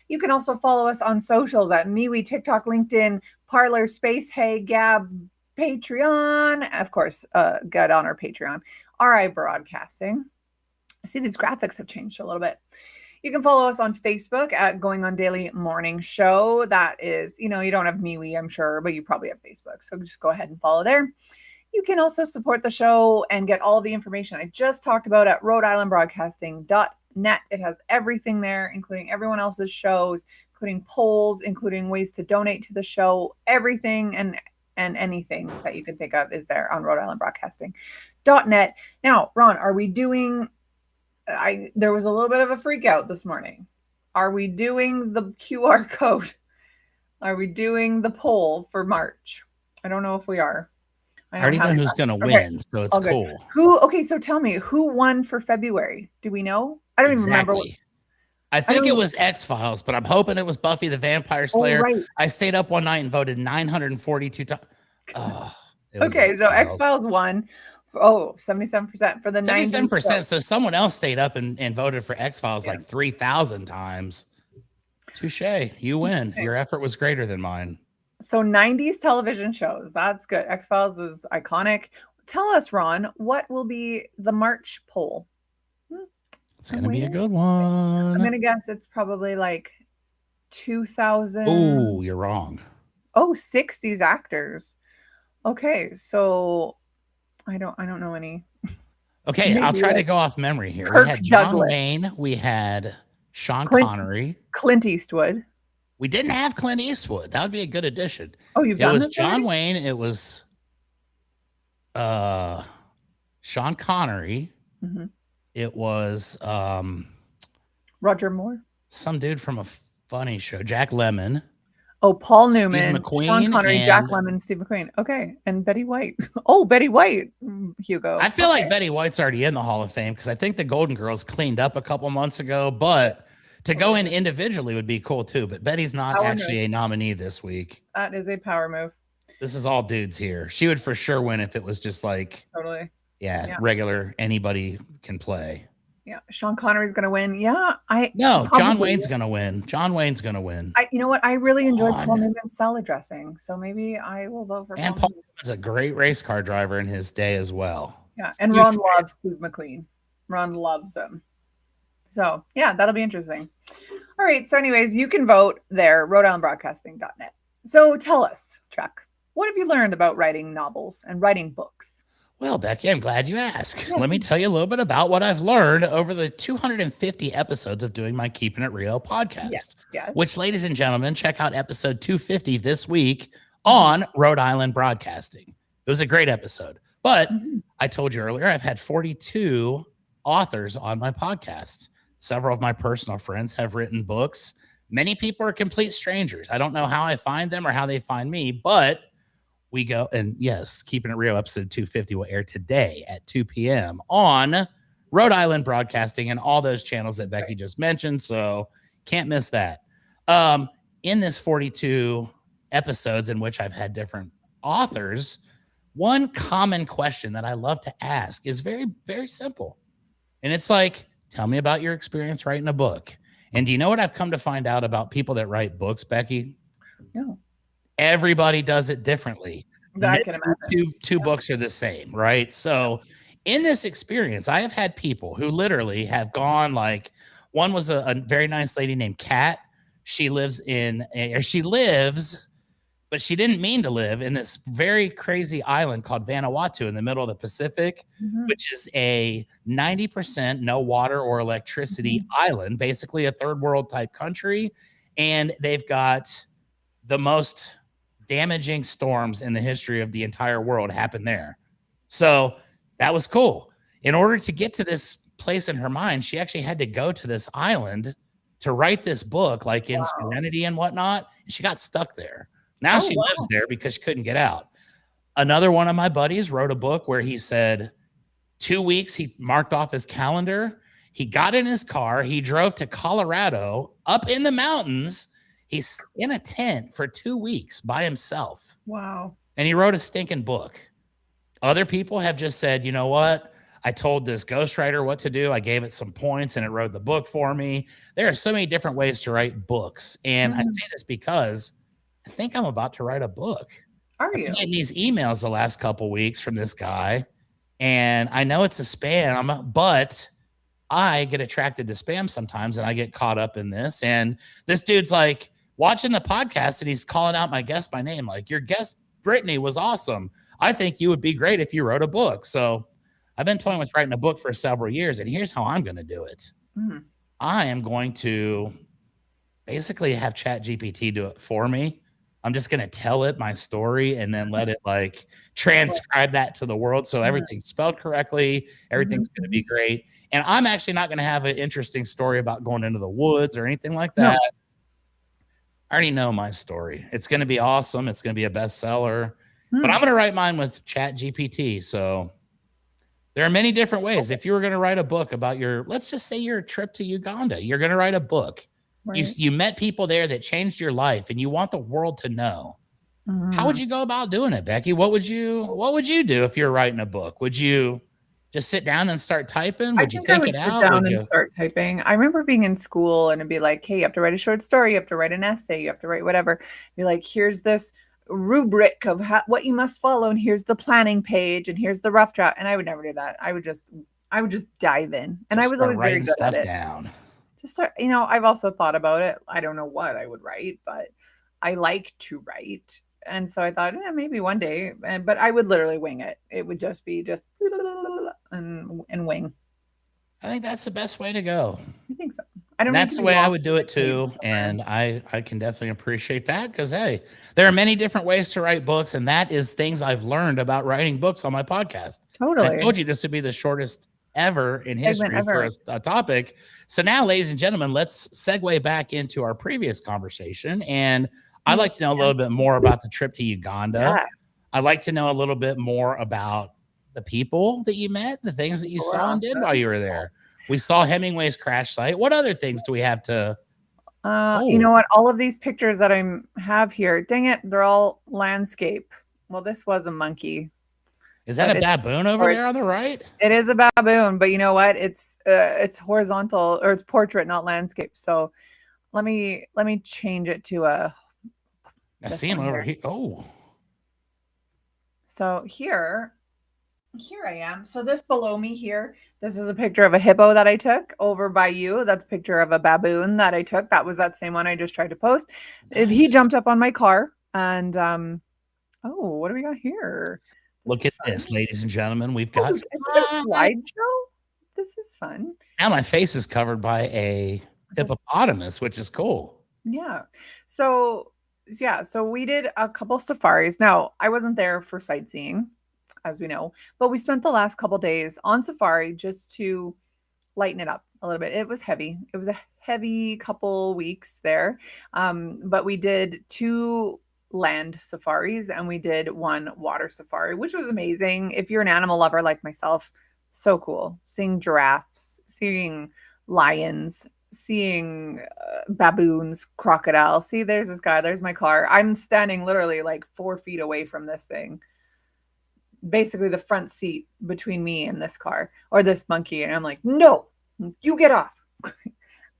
You can also follow us on socials at MeWe, TikTok, LinkedIn, Parler, Space, Hey, Gab, Patreon. Of course, get on our Patreon. RI Broadcasting. See, these graphics have changed a little bit. You can follow us on Facebook at Going On Daily Morning Show. That is, you don't have MeWe, I'm sure, but you probably have Facebook. So just go ahead and follow there. You can also support the show and get all the information I just talked about at RhodeIslandBroadcasting.net. It has everything there, including everyone else's shows, including polls, including ways to donate to the show. Everything and anything that you can think of is there on RhodeIslandBroadcasting.net. Now, Ron, are we doing... there was a little bit of a freak out this morning. Are we doing the QR code? Are we doing the poll for March? I don't know if we are. I already know who's going to win, so it's cool. Okay, so tell me, who won for February? Do we know? I don't even remember. I think it was X-Files, but I'm hoping it was Buffy the Vampire Slayer. Right. I stayed up one night and voted 942 times. Okay, so X-Files won. 77% for the 77%. So someone else stayed up and voted for X-Files like 3,000 times. Touche. You win. Your effort was greater than mine. So 90s television shows. That's good. X-Files is iconic. Tell us, Ron, what will be the March poll? It's going to be a good one. I'm going to guess it's probably like 2000. Oh, you're wrong. 60s actors. Okay, so I don't know any. Okay, I'll try to go off memory here. Kirk we had John Douglas. Wayne. We had Sean Connery. Clint Eastwood. We didn't have Clint Eastwood. That would be a good addition. Oh, you've done it was John Wayne. It was Sean Connery. Mm-hmm. It was Roger Moore. Some dude from a funny show. Jack Lemmon. Oh, Paul Newman, Steve McQueen, Sean Connery, Jack Lemmon, Steve McQueen. Okay, and Betty White. Oh, Betty White, Hugo. I feel like Betty White's already in the Hall of Fame because I think the Golden Girls cleaned up a couple months ago, but to go in individually would be cool too. But Betty's not actually a nominee this week. That is a power move. This is all dudes here. She would for sure win if it was just like regular anybody can play. Yeah, Sean Connery's gonna win. Yeah, John Wayne's gonna win. John Wayne's gonna win. You know what? I really enjoyed Paul Newman's salad dressing, so maybe I will vote for. And Paul Newman's a great race car driver in his day as well. Yeah, and Ron loves Steve McQueen. Ron loves him. So yeah, that'll be interesting. All right. So, anyways, you can vote there, RhodeIslandBroadcasting.net. So tell us, Chuck, what have you learned about writing novels and writing books? Well, Becky, I'm glad you asked. Let me tell you a little bit about what I've learned over the 250 episodes of doing my Keeping It Real podcast, which, ladies and gentlemen, check out episode 250 this week on Rhode Island Broadcasting. It was a great episode. But I told you earlier, I've had 42 authors on my podcast. Several of my personal friends have written books. Many people are complete strangers. I don't know how I find them or how they find me, but we go, and yes, Keeping It Real episode 250 will air today at 2 p.m. on Rhode Island Broadcasting and all those channels that Becky just mentioned. So can't miss that. In this 42 episodes in which I've had different authors, one common question that I love to ask is very, very simple. And it's like, tell me about your experience writing a book. And do you know what I've come to find out about people that write books, Becky? No. Everybody does it differently. I can imagine. Two books are the same, right? So in this experience, I have had people who literally have gone like, one was a very nice lady named Kat. She lives, but she didn't mean to live in this very crazy island called Vanuatu in the middle of the Pacific, which is a 90% no water or electricity island, basically a third world type country. And they've got the most damaging storms in the history of the entire world happen there. So that was cool. In order to get to this place in her mind, she actually had to go to this island to write this book, like in Serenity and whatnot. And she got stuck there. Now she lives there because she couldn't get out. Another one of my buddies wrote a book where he said 2 weeks, he marked off his calendar. He got in his car. He drove to Colorado up in the mountains. He's in a tent for 2 weeks by himself. Wow. And he wrote a stinking book. Other people have just said, you know what? I told this ghostwriter what to do. I gave it some points and it wrote the book for me. There are so many different ways to write books. And I say this because I think I'm about to write a book. Are you? I'm getting these emails the last couple weeks from this guy. And I know it's a spam, but I get attracted to spam sometimes and I get caught up in this. And this dude's like watching the podcast and he's calling out my guest by name. Like, your guest, Brittany, was awesome. I think you would be great if you wrote a book. So I've been toying with writing a book for several years. And here's how I'm going to do it. I am going to basically have ChatGPT do it for me. I'm just going to tell it my story and then let it like transcribe that to the world. So everything's spelled correctly. Everything's going to be great. And I'm actually not going to have an interesting story about going into the woods or anything like that. No. I already know my story. It's going to be awesome. It's going to be a bestseller. But I'm going to write mine with ChatGPT. So there are many different ways. If you were going to write a book about your, let's just say your trip to Uganda, you're going to write a book. Right. You met people there that changed your life and you want the world to know. How would you go about doing it, Becky? What would you do if you're writing a book? Would you just sit down and start typing? Would you think it out? Sit down and start typing. I remember being in school and it'd be like, hey, you have to write a short story. You have to write an essay. You have to write whatever. Be like, here's this rubric of what you must follow. And here's the planning page. And here's the rough draft. And I would never do that. I would just dive in. And I was always very good at it. Down. Just start, I've also thought about it. I don't know what I would write, but I like to write. And so I thought, maybe one day, but I would literally wing it. It would just be and wing. I think that's the best way to go. I think so. That's the way I would do it too. And I can definitely appreciate that because, hey, there are many different ways to write books. And that is things I've learned about writing books on my podcast. Totally. I told you this would be the shortest ever in history for a topic. So now, ladies and gentlemen, let's segue back into our previous conversation. And I'd like to know a little bit more about the trip to Uganda. Yeah. I'd like to know a little bit more about the people that you met, the things that you saw and did while you were there. We saw Hemingway's crash site. What other things do we have to? You know what? All of these pictures that I have here, dang it, they're all landscape. Well, this was a monkey. Is that a baboon over there on the right? It is a baboon, but you know what? It's horizontal, or it's portrait, not landscape. So let me change it to a. I see him over here. Oh. So here I am. So this below me here, this is a picture of a hippo that I took. Over by you, that's a picture of a baboon that I took. That was that same one I just tried to post. Nice. He jumped up on my car and what do we got here? Look at this, ladies and gentlemen. We've got a slideshow. This is fun. Now my face is covered by a hippopotamus, which is cool. Yeah. So we did a couple safaris. Now, I wasn't there for sightseeing, as we know, but we spent the last couple days on safari just to lighten it up a little bit. It was heavy. It was a heavy couple weeks there. But we did 2 land safaris and we did 1 water safari, which was amazing. If you're an animal lover like myself, so cool. Seeing giraffes, seeing lions, seeing baboons, crocodiles. See, there's this guy, there's my car. I'm standing literally like 4 feet away from this thing. Basically the front seat between me and this car or this monkey. And I'm like, no, you get off.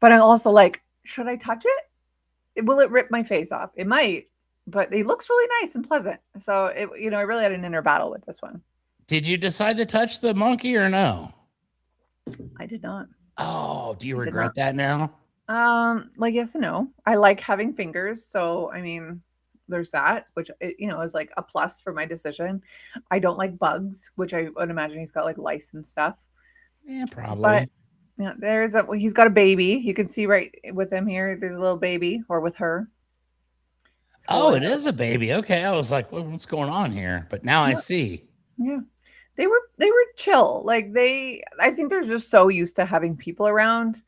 But I'm also like, should I touch it? Will it rip my face off? It might, but it looks really nice and pleasant. So I really had an inner battle with this one. Did you decide to touch the monkey or no? I did not. Oh, do you regret that now? Like yes and no. I like having fingers, so I mean, there's that, which is like a plus for my decision. I don't like bugs, which I would imagine he's got like lice and stuff. Yeah, probably. But yeah, he's got a baby. You can see right with him here. There's a little baby, or with her. Oh, it is a baby. Okay, I was like, what's going on here? But now I see. Yeah. They were chill. Like I think they're just so used to having people around.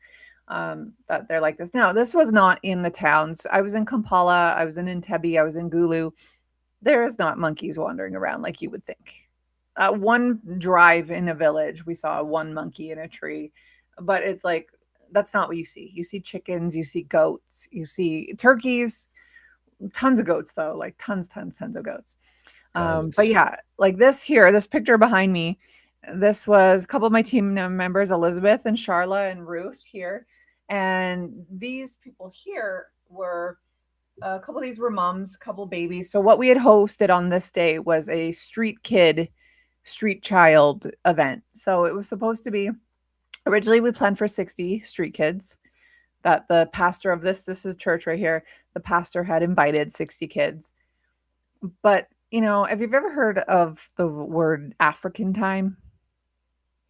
that they're like this. Now, this was not in the towns. I was in Kampala, I was in Entebbe, I was in Gulu. There is not monkeys wandering around like you would think. One drive in a village, we saw one monkey in a tree, but it's like, that's not what you see. You see chickens, you see goats, you see turkeys, tons of goats though, like tons of goats. But yeah, like this here, this picture behind me, this was a couple of my team members, Elizabeth and Charla and Ruth here. And these people here were, a couple of these were moms, a couple babies. So what we had hosted on this day was a street child event. So it was supposed to be, originally we planned for 60 street kids. That the pastor of this is church right here, the pastor had invited 60 kids. But, you know, have you ever heard of the word African time?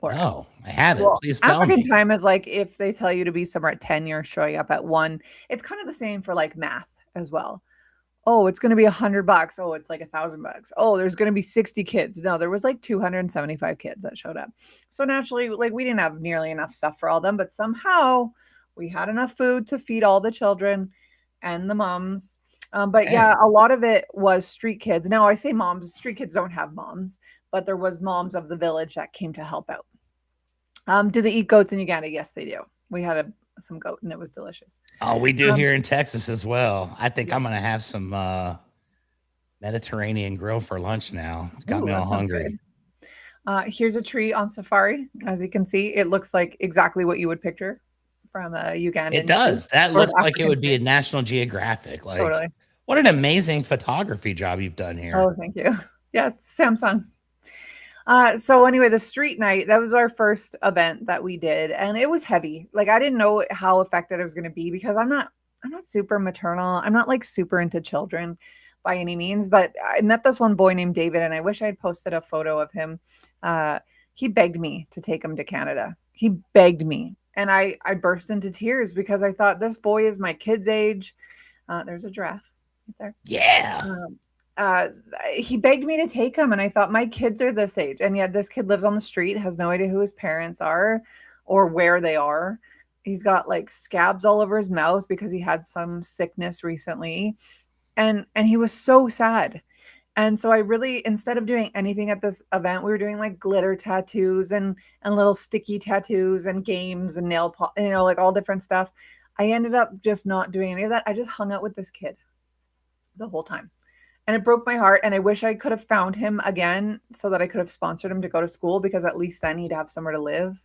No, I haven't. Well, please tell African me. time is like if they tell you to be somewhere at 10, you're showing up at 1. It's kind of the same for like math as well. Oh, it's going to be $100. Oh, it's like $1,000. Oh, there's going to be 60 kids. No, there was like 275 kids that showed up. So naturally, like we didn't have nearly enough stuff for all of them, but somehow we had enough food to feed all the children and the moms. But yeah, a lot of it was street kids. Now I say moms, street kids don't have moms, but there was moms of the village that came to help out. Do they eat goats in Uganda? Yes, they do. We had some goat and it was delicious. Oh, we do here in Texas as well. I think I'm going to have some Mediterranean grill for lunch now. It's got me all hungry. Here's a tree on safari. As you can see, it looks like exactly what you would picture from Uganda. It does. That looks like it would be a National Geographic. Like, totally. What an amazing photography job you've done here. Oh, thank you. Yes, Samsung. So anyway, the street night, that was our first event that we did. And it was heavy. Like I didn't know how effective it was going to be because I'm not super maternal. I'm not like super into children by any means, but I met this one boy named David and I wish I had posted a photo of him. He begged me to take him to Canada. He begged me. And I burst into tears because I thought this boy is my kid's age. There's a giraffe right there. Yeah. He begged me to take him and I thought my kids are this age and yet this kid lives on the street, has no idea who his parents are or where they are. He's got like scabs all over his mouth because he had some sickness recently and he was so sad. And so I really, instead of doing anything at this event, we were doing like glitter tattoos and little sticky tattoos and games and nail polish, you know, like all different stuff. I ended up just not doing any of that. I just hung out with this kid the whole time. And it broke my heart. And I wish I could have found him again so that I could have sponsored him to go to school because at least then he'd have somewhere to live.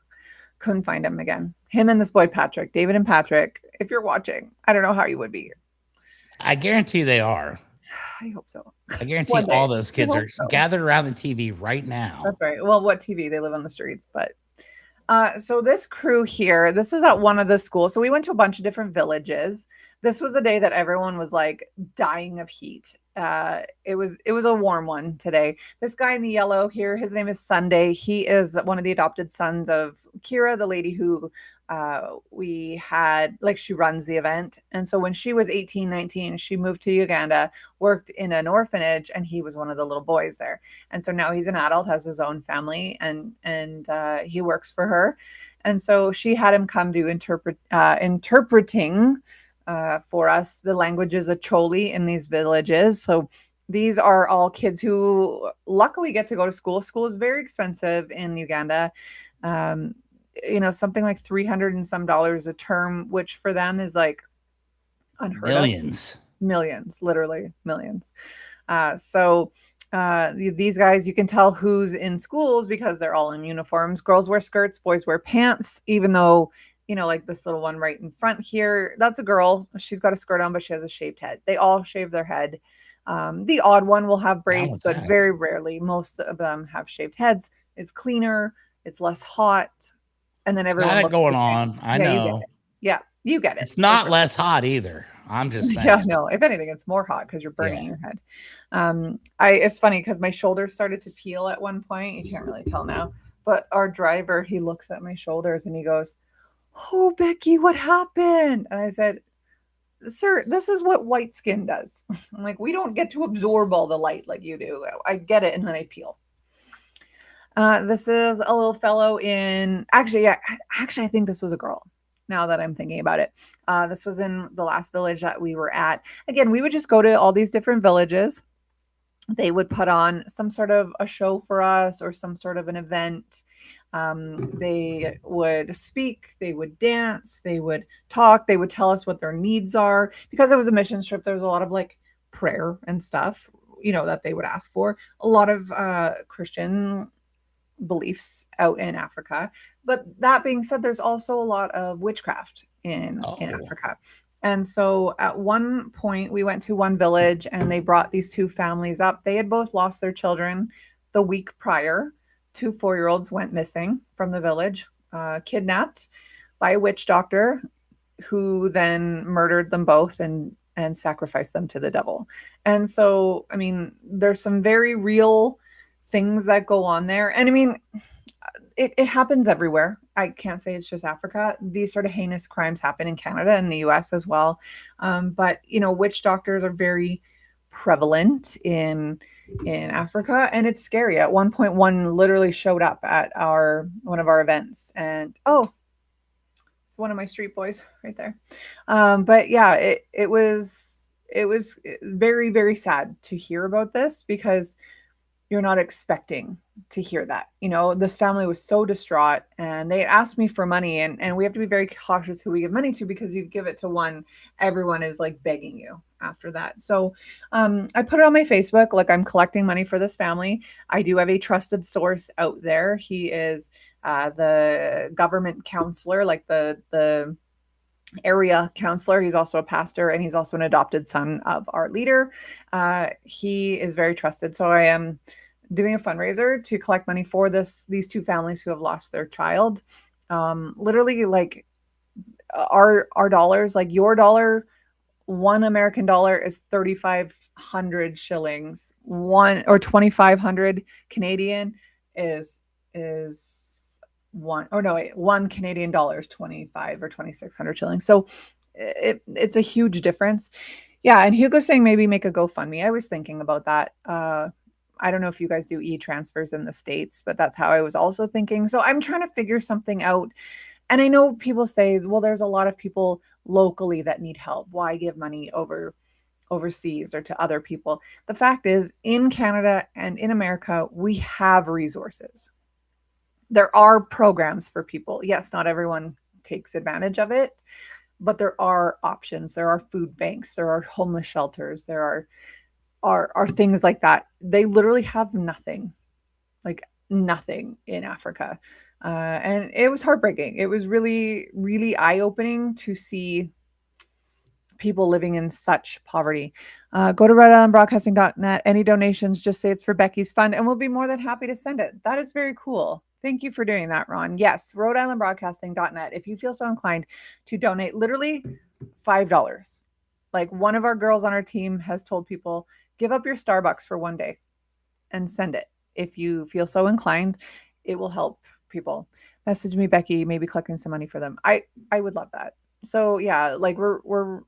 Couldn't find him again. Him and this boy, Patrick, David and Patrick, if you're watching, I don't know how you would be. I guarantee they are. I hope so. I guarantee all those kids are gathered around the TV right now. That's right. Well, what TV? They live on the streets. But so this crew here, this was at one of the schools. So we went to a bunch of different villages. This was the day that everyone was like dying of heat. It was a warm one today. This guy in the yellow here, his name is Sunday. He is one of the adopted sons of Kira, the lady who we had, like she runs the event. And so when she was 18, 19, she moved to Uganda, worked in an orphanage, and he was one of the little boys there. And so now he's an adult, has his own family, and he works for her. And so she had him come to interpreting for us the languages of Choli in these villages. So these are all kids who luckily get to go to school. School is very expensive in Uganda. You know, something like $300 and some a term, which for them is like unheard of. Millions, literally millions. So these guys, you can tell who's in schools because they're all in uniforms. Girls wear skirts, boys wear pants, even though, you know, like this little one right in front here, that's a girl. She's got a skirt on, but she has a shaved head. They all shave their head. The odd one will have braids, but very rarely. Most of them have shaved heads. It's cleaner. It's less hot. And then everyone got it going on. I know. You get it. It's not less hot either. I'm just saying. Yeah, no. If anything, it's more hot because you're burning your head. It's funny because my shoulders started to peel at one point. You can't really tell now. But our driver, he looks at my shoulders and he goes, "Oh, Becky, what happened?" And I said, "Sir, this is what white skin does." I'm like, we don't get to absorb all the light like you do. I get it, and then I peel. This is a little fellow in, actually, I think this was a girl. now that I'm thinking about it. This was in the last village that we were at. Again, we would just go to all these different villages. They would put on some sort of a show for us or some sort of an event. They would speak, they would dance, they would talk, they would tell us what their needs are. Because it was a mission trip, there was a lot of like prayer and stuff, that they would ask for. A lot of Christian beliefs out in Africa. But that being said, there's also a lot of witchcraft in Africa. And so at one point, we went to one village and they brought these two families up. They had both lost their children the week prior. 2 4-year-olds went missing from the village, kidnapped by a witch doctor who then murdered them both and sacrificed them to the devil. And so, I mean, there's some very real things that go on there. And I mean, it happens everywhere. I can't say it's just Africa. These sort of heinous crimes happen in Canada and the US as well. But, witch doctors are very prevalent in Africa, and it's scary. At one point, one literally showed up at one of our events, and it's one of my street boys right there. But yeah, it was very, very sad to hear about this, because you're not expecting to hear that. This family was so distraught, and they asked me for money, and we have to be very cautious who we give money to, because you give it to one, everyone is like begging you after that. So I put it on my Facebook, like, I'm collecting money for this family. I do have a trusted source out there. He is the government counselor, like the area counselor. He's also a pastor, and he's also an adopted son of our leader. He is very trusted. So I am doing a fundraiser to collect money for these two families who have lost their child. Literally, like, our dollars, like your dollar, $1 American is 3,500 shillings. 2,500 Canadian is $1 Canadian is 25 or 2,600 shillings. So it's a huge difference. Yeah. And Hugo's saying maybe make a GoFundMe. I was thinking about that. I don't know if you guys do e-transfers in the States, but that's how I was also thinking. So I'm trying to figure something out. And I know people say, well, there's a lot of people locally that need help. Why give money overseas or to other people? The fact is, in Canada and in America, we have resources. There are programs for people. Yes, not everyone takes advantage of it, but there are options. There are food banks. There are homeless shelters. There are things like that. They literally have nothing, like nothing in Africa. And it was heartbreaking. It was really, really eye-opening to see people living in such poverty. Go to RhodeIslandBroadcasting.net. Any donations, just say it's for Becky's fund, and we'll be more than happy to send it. That is very cool. Thank you for doing that, Ron. Yes, RhodeIslandBroadcasting.net. If you feel so inclined to donate, literally $5. Like, one of our girls on our team has told people, give up your Starbucks for one day and send it. If you feel so inclined, it will help people. Message me, Becky, maybe collecting some money for them. I would love that. So yeah, like we're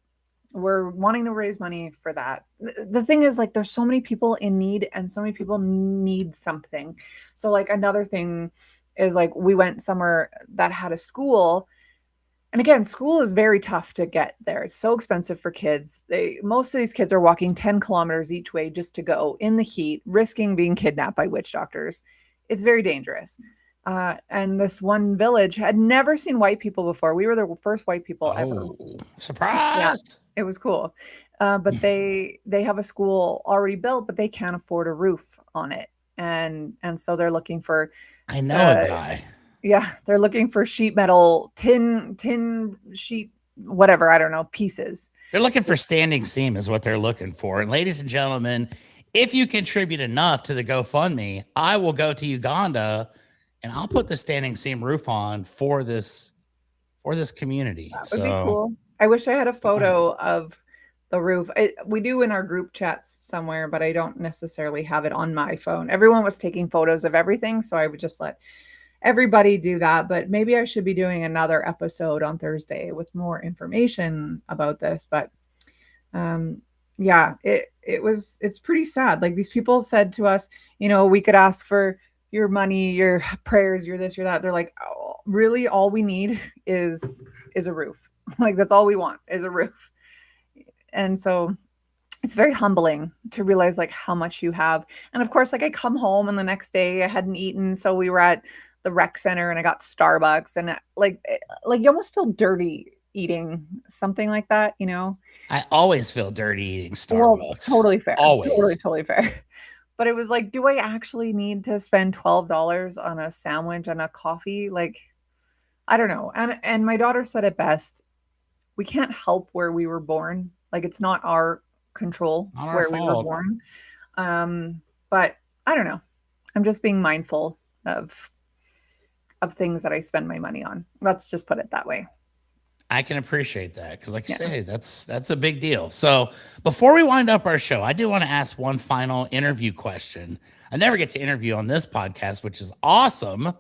wanting to raise money for that. The thing is, like, there's so many people in need, and so many people need something. So like, another thing is, like, we went somewhere that had a school, and again, school is very tough to get there. It's so expensive for kids. Most of these kids are walking 10 kilometers each way just to go in the heat, risking being kidnapped by witch doctors. It's very dangerous. And this one village had never seen white people before. We were the first white people ever. Surprise! Yeah, it was cool. But they have a school already built, but they can't afford a roof on it. And so they're looking for, I know a guy. Yeah, they're looking for sheet metal, tin sheet, whatever, I don't know, pieces. They're looking for standing seam is what they're looking for. And ladies and gentlemen, if you contribute enough to the GoFundMe, I will go to Uganda and I'll put the standing seam roof on for this community. That would be cool. I wish I had a photo of the roof. We do in our group chats somewhere, but I don't necessarily have it on my phone. Everyone was taking photos of everything, so I would just let everybody do that. But maybe I should be doing another episode on Thursday with more information about this. But yeah, it's pretty sad. Like, these people said to us, we could ask for your money, your prayers, your this, your that. They're like, oh, really, all we need is is a roof. Like, that's all we want is a roof. And so it's very humbling to realize like how much you have. And of course, like I come home and the next day I hadn't eaten. So we were at the rec center and I got Starbucks, and like you almost feel dirty eating something like that, you know? I always feel dirty eating Starbucks. Well, totally fair. Always. Totally fair. But it was like, do I actually need to spend $12 on a sandwich and a coffee? Like, I don't know. And my daughter said it best. We can't help where we were born. Like, it's not our control Not our where we were fault. born. But I don't know. I'm just being mindful of things that I spend my money on. Let's just put it that way. I can appreciate that because, like you say, that's a big deal. So before we wind up our show, I do want to ask one final interview question. I never get to interview on this podcast, which is awesome.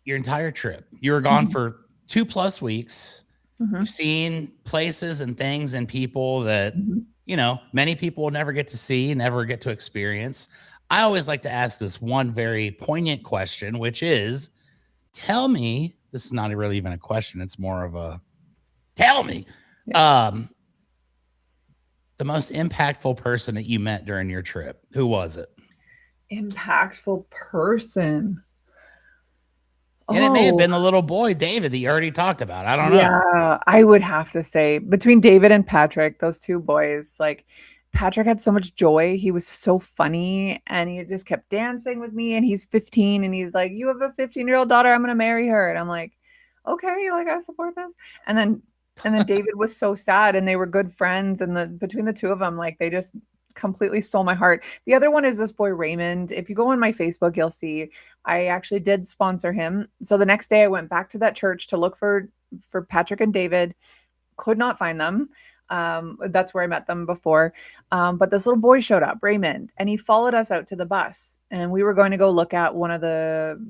Your entire trip, you were gone for 2+ weeks. You've seen places and things and people that, you know, many people will never get to see, never get to experience. I always like to ask this one very poignant question, which is, tell me, this is not really even a question. It's more of a, tell me, the most impactful person that you met during your trip. Who was it? Impactful person. And it may have been the little boy, David, that you already talked about. I don't know. Yeah, I would have to say between David and Patrick, those two boys, like Patrick had so much joy. He was so funny and he just kept dancing with me. And he's 15 and he's like, you have a 15-year-old daughter. I'm going to marry her. And I'm like, okay, like I support this. And then David was so sad, and they were good friends. And between the two of them, like they just completely stole my heart. The other one is this boy, Raymond. If you go on my Facebook, you'll see I actually did sponsor him. So the next day I went back to that church to look for Patrick and David, could not find them. That's where I met them before. But this little boy showed up, Raymond, and he followed us out to the bus, and we were going to go look at one of the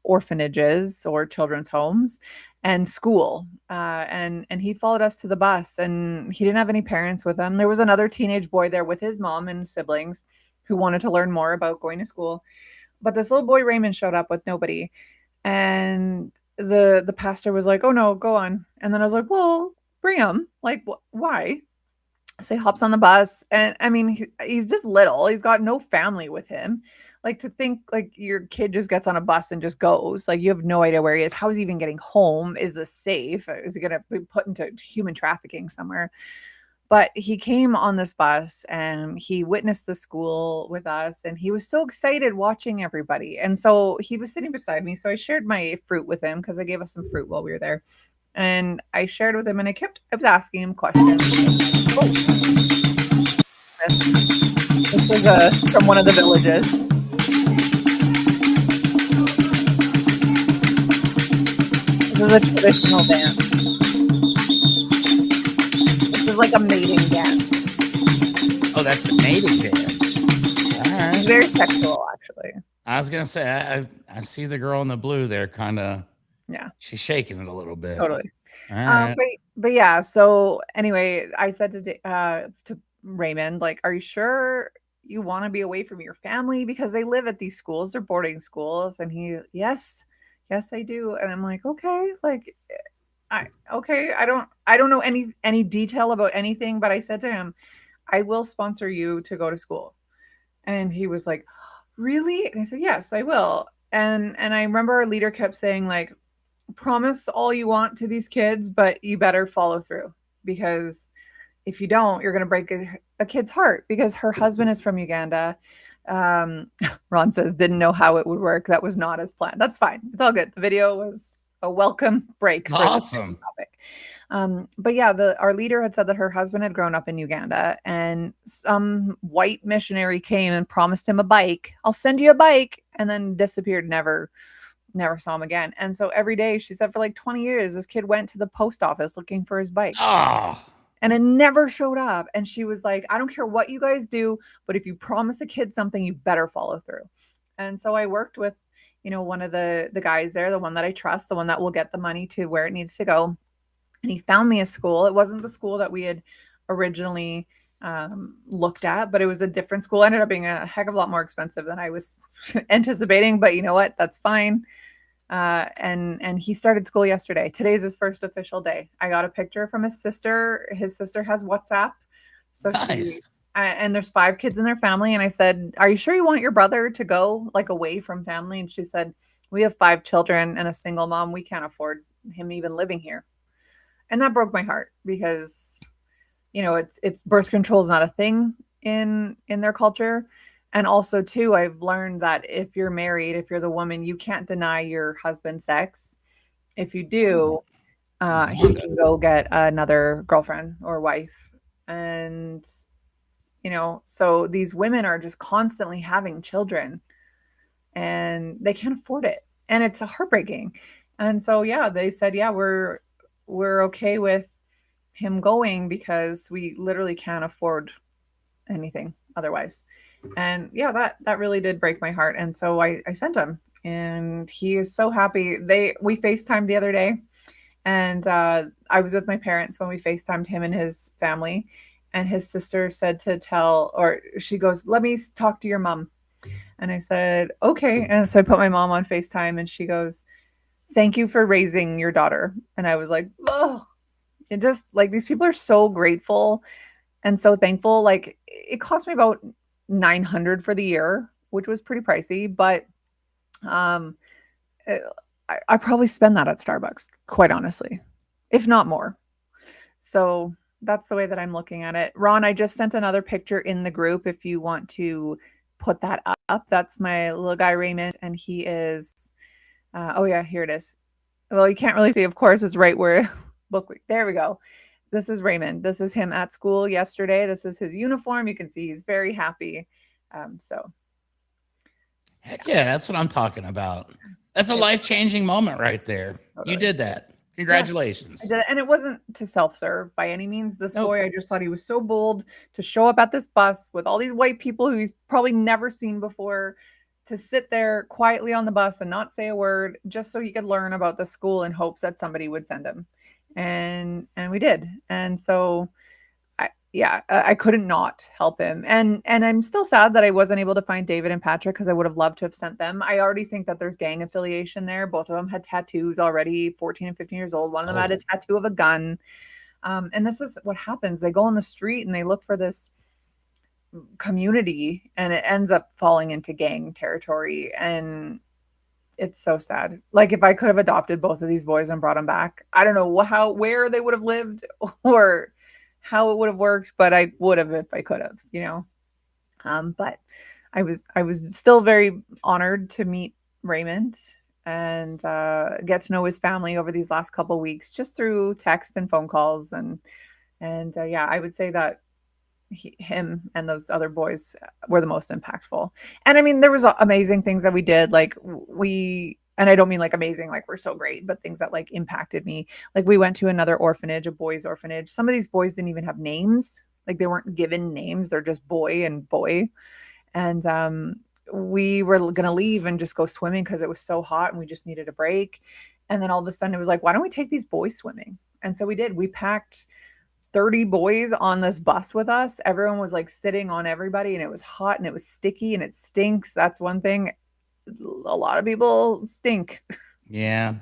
orphanages or children's homes and school. And he followed us to the bus, and he didn't have any parents with him. There was another teenage boy there with his mom and siblings who wanted to learn more about going to school. But this little boy, Raymond, showed up with nobody. And the pastor was like, oh no, go on. And then I was like, well, bring him. Like, why? So he hops on the bus, and I mean, he's just little. He's got no family with him. Like, to think like your kid just gets on a bus and just goes, like you have no idea where he is. How is he even getting home? Is this safe? Is he going to be put into human trafficking somewhere? But he came on this bus and he witnessed the school with us, and he was so excited watching everybody. And so he was sitting beside me. So I shared my fruit with him because I gave us some fruit while we were there. And I shared with him, and I was asking him questions. Oh. This was from one of the villages. This is a traditional dance. This is like a mating dance. Oh, that's a mating dance. All right. It's very sexual, actually. I was gonna say, I see the girl in the blue there, kind of. Yeah, she's shaking it a little bit. Totally. All right. But yeah. So anyway, I said to Raymond, like, are you sure you want to be away from your family, because they live at these schools? They're boarding schools. And he, yes, I do. And I'm like, okay, like, I don't know any detail about anything, but I said to him, I will sponsor you to go to school. And he was like, really? And I said, yes, I will. And I remember our leader kept saying, like, promise all you want to these kids, but you better follow through, because if you don't, you're going to break a kid's heart, because her husband is from Uganda. Ron says, didn't know how it would work. That was not as planned. That's fine. It's all good. The video was a welcome break. Awesome. Topic. But yeah, our leader had said that her husband had grown up in Uganda, and some white missionary came and promised him a bike. I'll send you a bike. And then disappeared. Never saw him again. And so every day, she said, for like 20 years, this kid went to the post office looking for his bike. Oh. And it never showed up. And she was like, I don't care what you guys do, but if you promise a kid something, you better follow through. And so I worked with, one of the guys there, the one that I trust, the one that will get the money to where it needs to go. And he found me a school. It wasn't the school that we had originally looked at, but it was a different school. It ended up being a heck of a lot more expensive than I was anticipating. But you know what? That's fine. And he started school yesterday. Today's his first official day. I got a picture from his sister. His sister has WhatsApp. So Nice. and there's 5 kids in their family. And I said, are you sure you want your brother to go like away from family? And she said, we have 5 children and a single mom. We can't afford him even living here. And that broke my heart because, you know, it's birth control is not a thing in their culture. And also too, I've learned that if you're married, if you're the woman, you can't deny your husband sex. If you do, he can go get another girlfriend or wife. And, you know, so these women are just constantly having children and they can't afford it. And it's heartbreaking. And so, yeah, they said, yeah, we're okay with him going because we literally can't afford anything otherwise. And yeah, that really did break my heart. And so I sent him and he is so happy. We FaceTimed the other day and I was with my parents when we FaceTimed him and his family. And his sister said she goes, let me talk to your mom. And I said, okay. And so I put my mom on FaceTime and she goes, thank you for raising your daughter. And I was like, oh, it just like these people are so grateful and so thankful. Like it cost me about $900 for the year, which was pretty pricey, but I probably spend that at Starbucks, quite honestly, if not more. So that's the way that I'm looking at it. Ron, I just sent another picture in the group if you want to put that up. That's my little guy Raymond, and he is oh yeah, here it is. Well, you can't really see, of course, it's right where book week. There we go. This is Raymond. This is him at school yesterday. This is his uniform. You can see he's very happy. So heck yeah, that's what I'm talking about. That's a life-changing moment right there. Totally. You did that. Congratulations. Yes, I did it. And it wasn't to self-serve by any means. This boy, I just thought he was so bold to show up at this bus with all these white people who he's probably never seen before, to sit there quietly on the bus and not say a word just so he could learn about the school in hopes that somebody would send him. And we did. And so I couldn't not help him. And I'm still sad that I wasn't able to find David and Patrick because I would have loved to have sent them. I already think that there's gang affiliation there. Both of them had tattoos already, 14 and 15 years old. One of them had a tattoo of a gun. And this is what happens. They go on the street and they look for this community and it ends up falling into gang territory. And it's so sad. Like if I could have adopted both of these boys and brought them back, I don't know where they would have lived or how it would have worked, but I would have if I could have, you know. But I was still very honored to meet Raymond and get to know his family over these last couple of weeks, just through text and phone calls. And yeah, I would say that him and those other boys were the most impactful. And I mean, there was amazing things that we did. Like and I don't mean like amazing, like we're so great, but things that like impacted me. Like we went to another orphanage, a boys' orphanage. Some of these boys didn't even have names. Like they weren't given names. They're just boy and boy. And we were going to leave and just go swimming because it was so hot and we just needed a break. And then all of a sudden it was like, why don't we take these boys swimming? And so we did. We packed 30 boys on this bus with us. Everyone was like sitting on everybody and it was hot and it was sticky and it stinks. That's one thing. A lot of people stink. Yeah,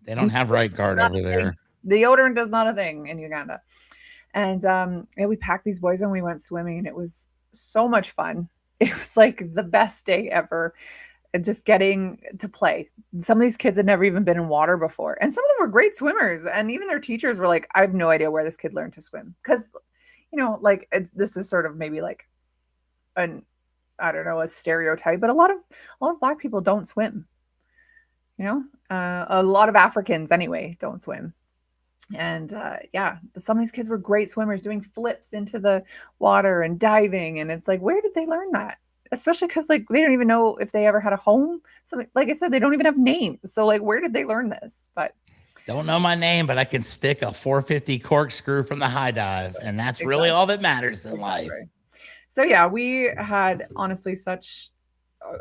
they don't have right guard over there. Deodorant is not a thing in Uganda. And we packed these boys and we went swimming and it was so much fun. It was like the best day ever. Just getting to play. Some of these kids had never even been in water before. And some of them were great swimmers. And even their teachers were like, I have no idea where this kid learned to swim. Because, you know, like this is sort of maybe like a stereotype, but a lot of Black people don't swim. You know, a lot of Africans anyway don't swim. And yeah, some of these kids were great swimmers, doing flips into the water and diving. And it's like, where did they learn that? Especially because like they don't even know if they ever had a home. So like I said, they don't even have names. So like, where did they learn this? But don't know my name, but I can stick a 450 corkscrew from the high dive, and that's really all that matters in life. So yeah, we had honestly such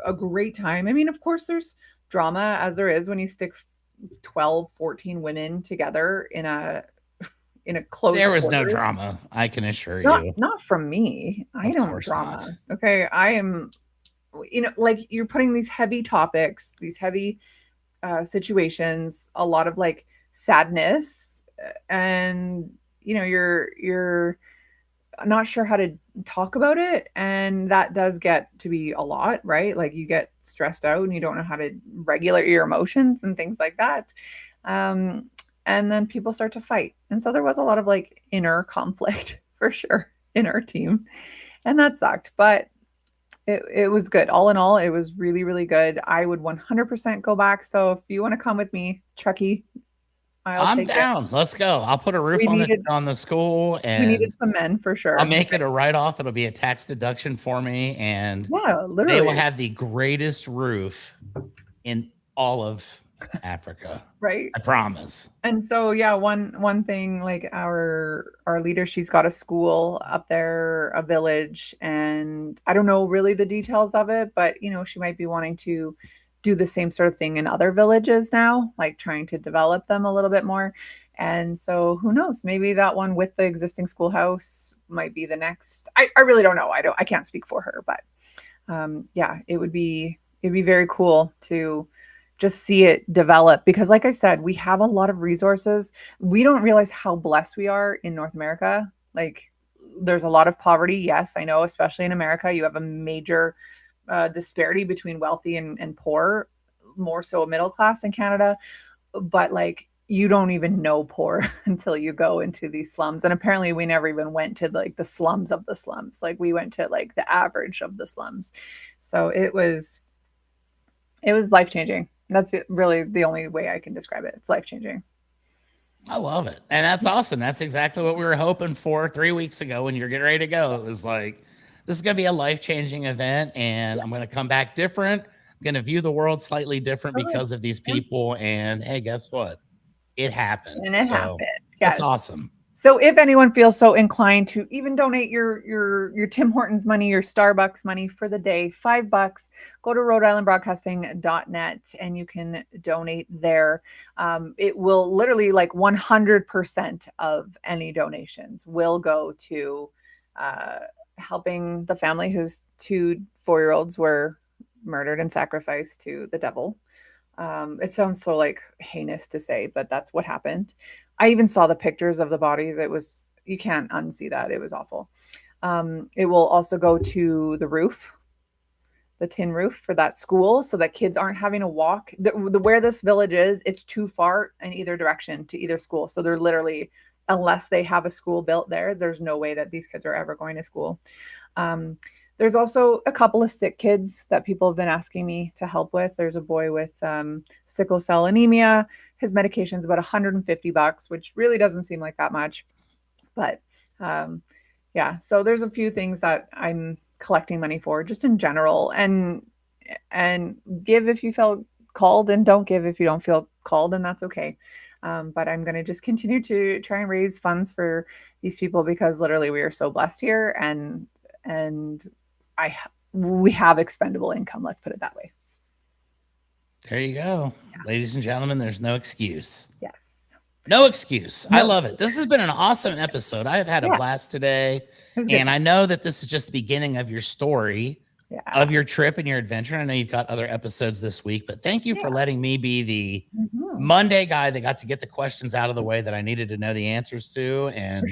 a great time. I mean, of course, there's drama as there is when you stick 12, 14 women together in a closed There was quarters. No drama, I can assure you. Not from me. I don't drama. Not. Okay. I am, you know, like you're putting these heavy topics, these heavy situations, a lot of like sadness, and you're not sure how to talk about it, and that does get to be a lot, right? Like you get stressed out and you don't know how to regulate your emotions and things like that. um and then people start to fight, and so there was a lot of like inner conflict for sure in our team, and that sucked, but it was good. All in all, it was really, really good. I would 100% go back. So if you want to come with me, Chucky, I'm down. Let's go. I'll put a roof on the school, and we needed some men for sure. I'll make it a write-off. It'll be a tax deduction for me, and yeah, literally, they will have the greatest roof in all of Africa. Right. I promise. And so yeah, one thing, like our leader, she's got a school up there, a village, and I don't know really the details of it, but she might be wanting to do the same sort of thing in other villages now, like trying to develop them a little bit more. And so who knows, maybe that one with the existing schoolhouse might be the next. I really don't know. I can't speak for her, but yeah, it'd be very cool to just see it develop, because like I said, we have a lot of resources. We don't realize how blessed we are in North America. Like there's a lot of poverty. Yes, I know, especially in America, you have a major disparity between wealthy and poor, more so middle class in Canada. But like you don't even know poor until you go into these slums. And apparently we never even went to like the slums of the slums. Like we went to like the average of the slums. So it was life-changing. That's really the only way I can describe it. It's life-changing. I love it. And that's awesome. That's exactly what we were hoping for 3 weeks ago when you're getting ready to go. It was like, this is going to be a life-changing event, and I'm going to come back different. I'm going to view the world slightly different because of these people. And hey, guess what? It happened. And it happened. Yes. That's awesome. So if anyone feels so inclined to even donate your Tim Hortons money, your Starbucks money for the day, $5, go to RhodeIslandBroadcasting.net and you can donate there. It will literally, like 100% of any donations will go to helping the family whose 2 4-year-olds were murdered and sacrificed to the devil. It sounds so like heinous to say, but that's what happened. I even saw the pictures of the bodies. You can't unsee that. It was awful. It will also go to the roof, the tin roof for that school, so that kids aren't having to walk. Where this village is, it's too far in either direction to either school. So they're literally, unless they have a school built there, there's no way that these kids are ever going to school. There's also a couple of sick kids that people have been asking me to help with. There's a boy with sickle cell anemia. His medication is about $150, which really doesn't seem like that much. But yeah, so there's a few things that I'm collecting money for just in general, and give if you feel called, and don't give if you don't feel called, and that's okay. But I'm going to just continue to try and raise funds for these people, because literally we are so blessed here, and we have expendable income. Let's put it that way. There you go. Yeah. Ladies and gentlemen, there's no excuse. Yes. No excuse. I love it. This has been an awesome episode. I have had a blast today. And I know that this is just the beginning of your story, of your trip and your adventure. I know you've got other episodes this week, but thank you for letting me be the Monday guy that got to get the questions out of the way that I needed to know the answers to. And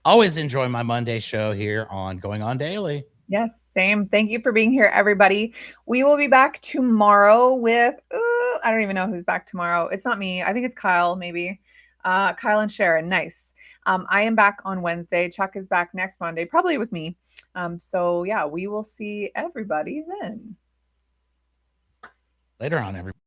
always enjoy my Monday show here on Going On Daily. Yes, same. Thank you for being here, everybody. We will be back tomorrow with, I don't even know who's back tomorrow. It's not me. I think it's Kyle, maybe. Kyle and Sharon. Nice. I am back on Wednesday. Chuck is back next Monday, probably with me. So yeah, we will see everybody then. Later on, everybody.